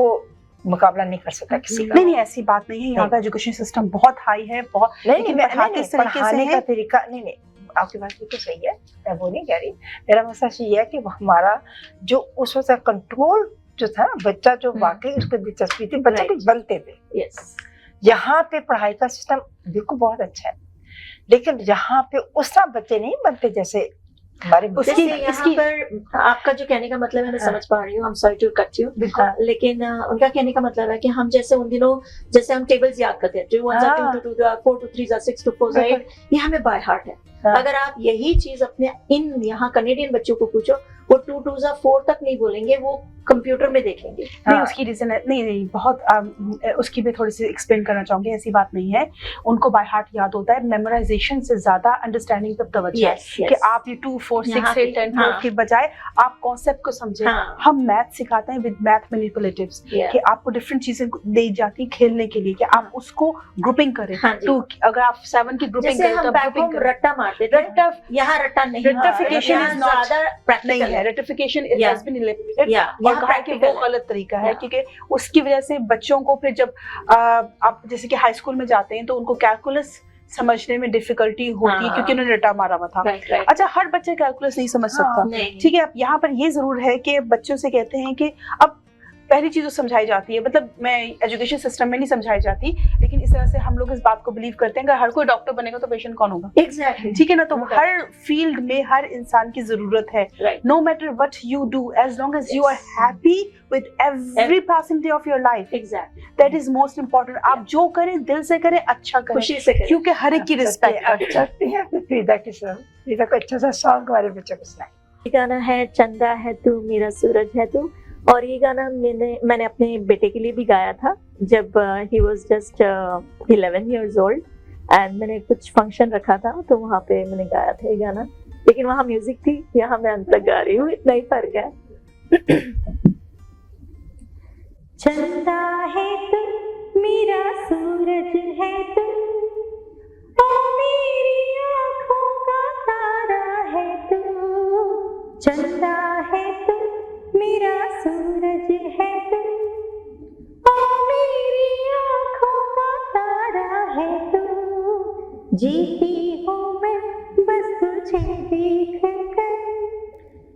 मुकाबला नहीं कर सकता किसी का। नहीं, ऐसी बात नहीं है। यहाँ का एजुकेशन सिस्टम बहुत हाई है, बहुत, लेकिन पढ़ाने का तरीका नहीं, आपकी बात बिल्कुल सही है, मैं वो नहीं कह रही। मेरा मसला ये है कि हमारा जो उस वक्त कंट्रोल जो था, बच्चा जो वाकई उसको दिलचस्पी थी, बच्चे कुछ बनते थे। यहाँ पे पढ़ाई का सिस्टम बिल्कुल बहुत अच्छा है, लेकिन यहाँ पे उस तरह बच्चे नहीं बनते जैसे हमारे। इसकी पर आपका जो कहने का मतलब है मैं समझ पा रही हूँ, I'm sorry to cut you, लेकिन उनका कहने का मतलब है कि हम जैसे उन दिनों जैसे हम टेबल्स याद करते हैं, 2 1 2 2 2 4 2 3 6 2 4 8, ये हमें बाय हार्ट है। अगर आप यही चीज अपने इन यहाँ कनेडियन बच्चों को पूछो, वो 2 2 4 तक नहीं बोलेंगे, वो कंप्यूटर में देखेंगे। नहीं, उसकी रीजन है, नहीं बहुत उसकी भी थोड़ी सी एक्सप्लेन करना चाहूंगी। ऐसी बात नहीं है, उनको बाय हार्ट याद होता है, मेमोराइजेशन से ज्यादा अंडरस्टैंडिंग पे तवज्जो है कि आप ये 2 4 6 8 10 12 के बजाय आप कॉन्सेप्ट को समझे। हम मैथ सिखाते हैं विद मैथ मैनिपुलेटिव्स, कि आपको डिफरेंट चीजें दी जाती है खेलने के लिए, कि आप उसको ग्रुपिंग करें। तो अगर आप 7 की ग्रुपिंग करें तो ग्रुपिंग करें। रट्टा मारते थे, यहाँ रट्टा नहीं, रेक्टिफिकेशन इज नॉट ज्यादा नहीं है, rectification is has been eliminated, और कहा कि वो गलत तरीका है, क्योंकि उसकी वजह से बच्चों को फिर जब आप जैसे कि हाई स्कूल में जाते हैं तो उनको कैलकुलस समझने में डिफिकल्टी होती है, क्योंकि उन्होंने रट्टा मारा हुआ था। अच्छा, हर बच्चे कैलकुलस नहीं समझ सकता, ठीक है। अब यहाँ पर ये जरूर है कि बच्चों से कहते हैं कि अब पहली चीज जो समझाई जाती है, मतलब मैं एजुकेशन सिस्टम में नहीं समझाई जाती, लेकिन इस तरह से हम लोग इस बात को बिलीव करते हैं कि हर कोई डॉक्टर बनेगा तो पेशेंट कौन होगा? एग्जैक्टली, ठीक है ना। तो हर फील्ड में हर इंसान की जरूरत है, no matter what you do, as long as you are happy with every passing day of your life, exactly, that is most important. आप जो करें दिल से करें, अच्छा करें, खुशी से करें, क्योंकि हर एक की रिस्पेक्ट करते हैं। फ्रीदा को अच्छा सा सॉन्ग हमारे बच्चों को सुनाए। ये गाना है चंदा है तू मेरा सूरज है तू, और ये गाना मैंने अपने बेटे के लिए भी गाया था जब he was just 11 years old, and मैंने कुछ फंक्शन रखा था तो वहाँ पे मैंने गाया था ये गाना, लेकिन वहाँ म्यूजिक थी, यहाँ मैं अंत तक गा रही हूँ, इतना ही फर्क है। चंदा है तू मेरा सूरज है तू, ओ मेरी आँखों का तारा है तू, चंदा है तू मेरा सूरज है तू, ओ मेरी आँखों का तारा है तू, जीती हूँ मैं बस तुझे देख कर,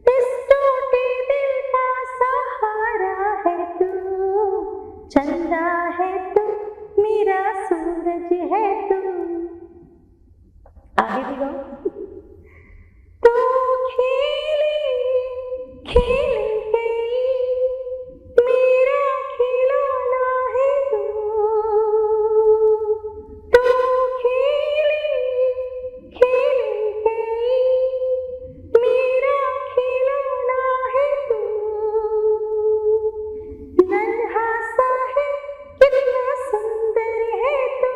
इस टूटे दिल का सहारा है तू, चंदा है तू मेरा सूरज है तू। तू खेली खेली गई, मेरा खिलौना है तू। तू खेली खेली गई, मेरा खिलौना है तू। नन्हा सा है कितना सुंदर है तू,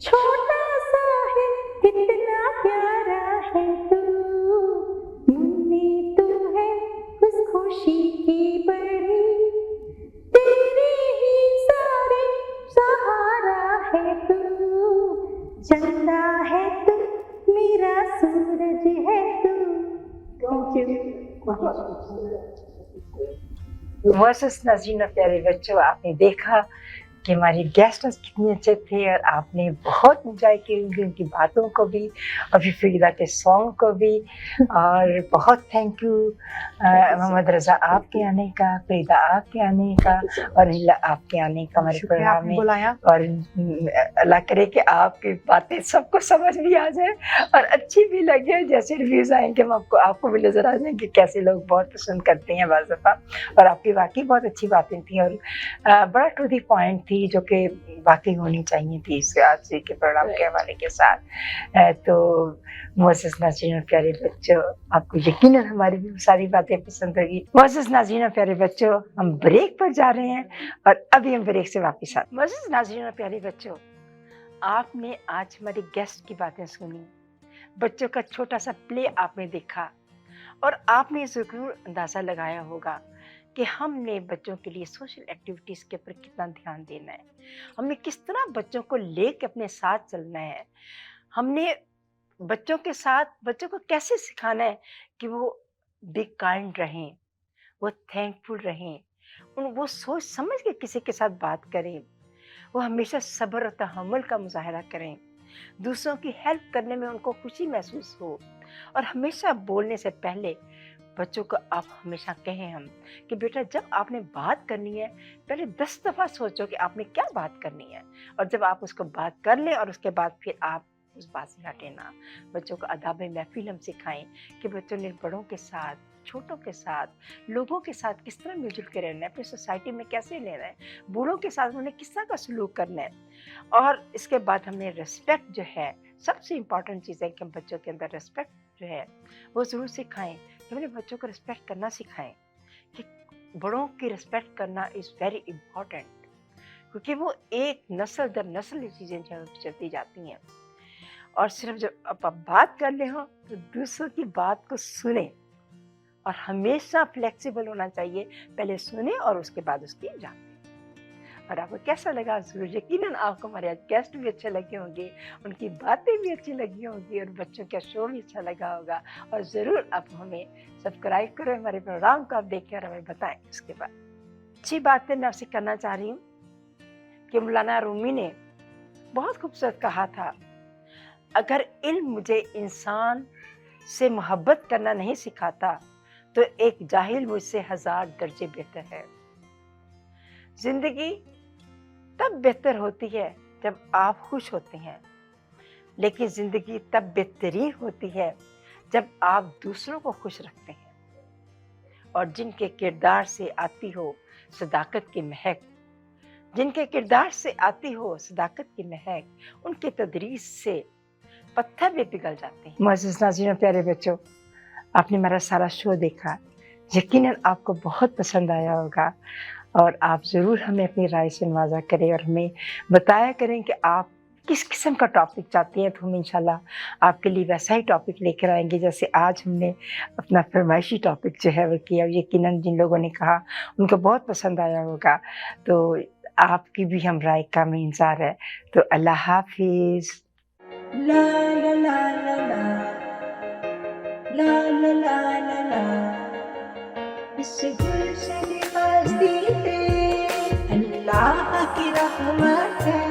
छोटा सा है कितना प्यारा है तू। मुन्नी तू है उस खुशी की बड़ी, तेरे ही सारे सहारा है तू। चंदा है तू, मेरा सूरज है तू। Thank you. वर्सेस नाज़रीन और प्यारे बच्चों, आपने देखा कि हमारी गेस्ट कितने अच्छे थे और आपने बहुत इंजॉय की उनकी बातों को भी और फिर फरीदा के सॉन्ग को भी। और बहुत थैंक यू मोहम्मद रज़ा आपके आने का, फरीदा आपके आने का और हिला आपके आने का हमारे शुक्रिया प्रोग्राम आपने में। बुलाया। और अल्लाह करे कि आपकी बातें सबको समझ भी आ जाए और अच्छी भी लगे। जैसे रिव्यूज़ आएंगे हम आपको भी नज़र आ जाएंगे कैसे लोग बहुत पसंद करते हैं बाज़ दफ़ा। और आपकी वाकई बहुत अच्छी बातें थी और बड़ा टू दी पॉइंट थी जो कि वाकई होनी चाहिए थी इस आज के प्रोग्राम के हवाले के साथ। तो मोअज़्ज़ज़ नाज़रीन और प्यारे बच्चों, आपको यकीनन हमारी भी सारी बातें पसंद होगी। मोअज़्ज़ज़ नाज़रीन और प्यारे बच्चों, हम ब्रेक पर जा रहे हैं और अभी हम ब्रेक से वापस आते हैं। मोअज़्ज़ज़ नाज़रीन और प्यारे बच्चों, आपने आज हमारी गेस्ट की बातें सुनी, बच्चों का छोटा सा प्ले आपने देखा और आपने ज़रूर अंदाज़ा लगाया होगा कि हमने बच्चों के लिए सोशल एक्टिविटीज़ के ऊपर कितना ध्यान देना है, हमें किस तरह बच्चों को लेकर अपने साथ चलना है, हमने बच्चों के साथ बच्चों को कैसे सिखाना है कि वो बी काइंड रहें, वो थैंकफुल रहें, वो सोच समझ के किसी के साथ बात करें, वो हमेशा सब्र और तहम्मुल का मुजाहरा करें, दूसरों की हेल्प करने में उनको खुशी महसूस हो। और हमेशा बोलने से पहले बच्चों को आप हमेशा कहें हम कि बेटा जब आपने बात करनी है पहले 10 दफ़ा सोचो कि आपने क्या बात करनी है, और जब आप उसको बात कर लें और उसके बाद फिर आप उस बात से हटें ना। बच्चों को आदाब महफिल हम सिखाएं कि बच्चों ने बड़ों के साथ, छोटों के साथ, लोगों के साथ किस तरह मिलजुल के रहना है, अपनी सोसाइटी में कैसे रहना है, बूढ़ों के साथ उन्हें किस तरह का सलूक करना है। और इसके बाद हमने रिस्पेक्ट जो है, सबसे इम्पॉर्टेंट चीज़ है कि हम बच्चों के अंदर रिस्पेक्ट जो है वो ज़रूर सिखाएं, कि अपने बच्चों को रिस्पेक्ट करना सिखाएं, कि बड़ों की रिस्पेक्ट करना इज़ वेरी इम्पॉर्टेंट, क्योंकि वो एक नस्ल दर नस्ल ये चीज़ें चलती जाती हैं। और सिर्फ जब आप बात कर ले हो तो दूसरों की बात को सुने और हमेशा फ्लेक्सिबल होना चाहिए, पहले सुने और उसके बाद उसकी जाने। और आपको कैसा लगा ज़रूर, यकीनन आपको हमारे आज गेस्ट भी अच्छे लगे होंगे, उनकी बातें भी अच्छी लगी होंगी और बच्चों का शो भी अच्छा लगा होगा। और ज़रूर आप हमें सब्सक्राइब करें, हमारे प्रोग्राम को आप देखें और हमें बताएं। उसके बाद अच्छी बात है मैं आपसे करना चाह रही हूँ कि मौलाना रूमी ने बहुत खूबसूरत कहा था, अगर इल्म मुझे इंसान से मोहब्बत करना नहीं सिखाता तो एक जाहिल मुझसे 1000 दर्जे बेहतर है। जिंदगी तब बेहतर होती है जब आप खुश होते हैं, लेकिन जिंदगी तब बेहतरीन होती है जब आप दूसरों को खुश रखते हैं। और जिनके किरदार से आती हो सदाकत की महक, जिनके किरदार से आती हो सदाकत की महक, उनके तदरीस से पत्थर भी पिघल जाते हैं। मुअज़्ज़ज़ नाज़रीन प्यारे बच्चों, आपने मेरा सारा शो देखा, यकीनन आपको बहुत पसंद आया होगा और आप ज़रूर हमें अपनी राय से नवाजा करें और हमें बताया करें कि आप किस किस्म का टॉपिक चाहती हैं, तो हम इंशाल्लाह आपके लिए वैसा ही टॉपिक लेकर आएंगे जैसे आज हमने अपना फरमाइशी टॉपिक जो है वो किया। यकीनन जिन लोगों ने कहा उनको बहुत पसंद आया होगा, तो आपकी भी हम राय का हमें इंतज़ार है। तो अल्लाह हाफिज़। ला ला ला ला ला ला ला ला ला, इस गुलशन हस्ती पे अल्लाह की रहमत है।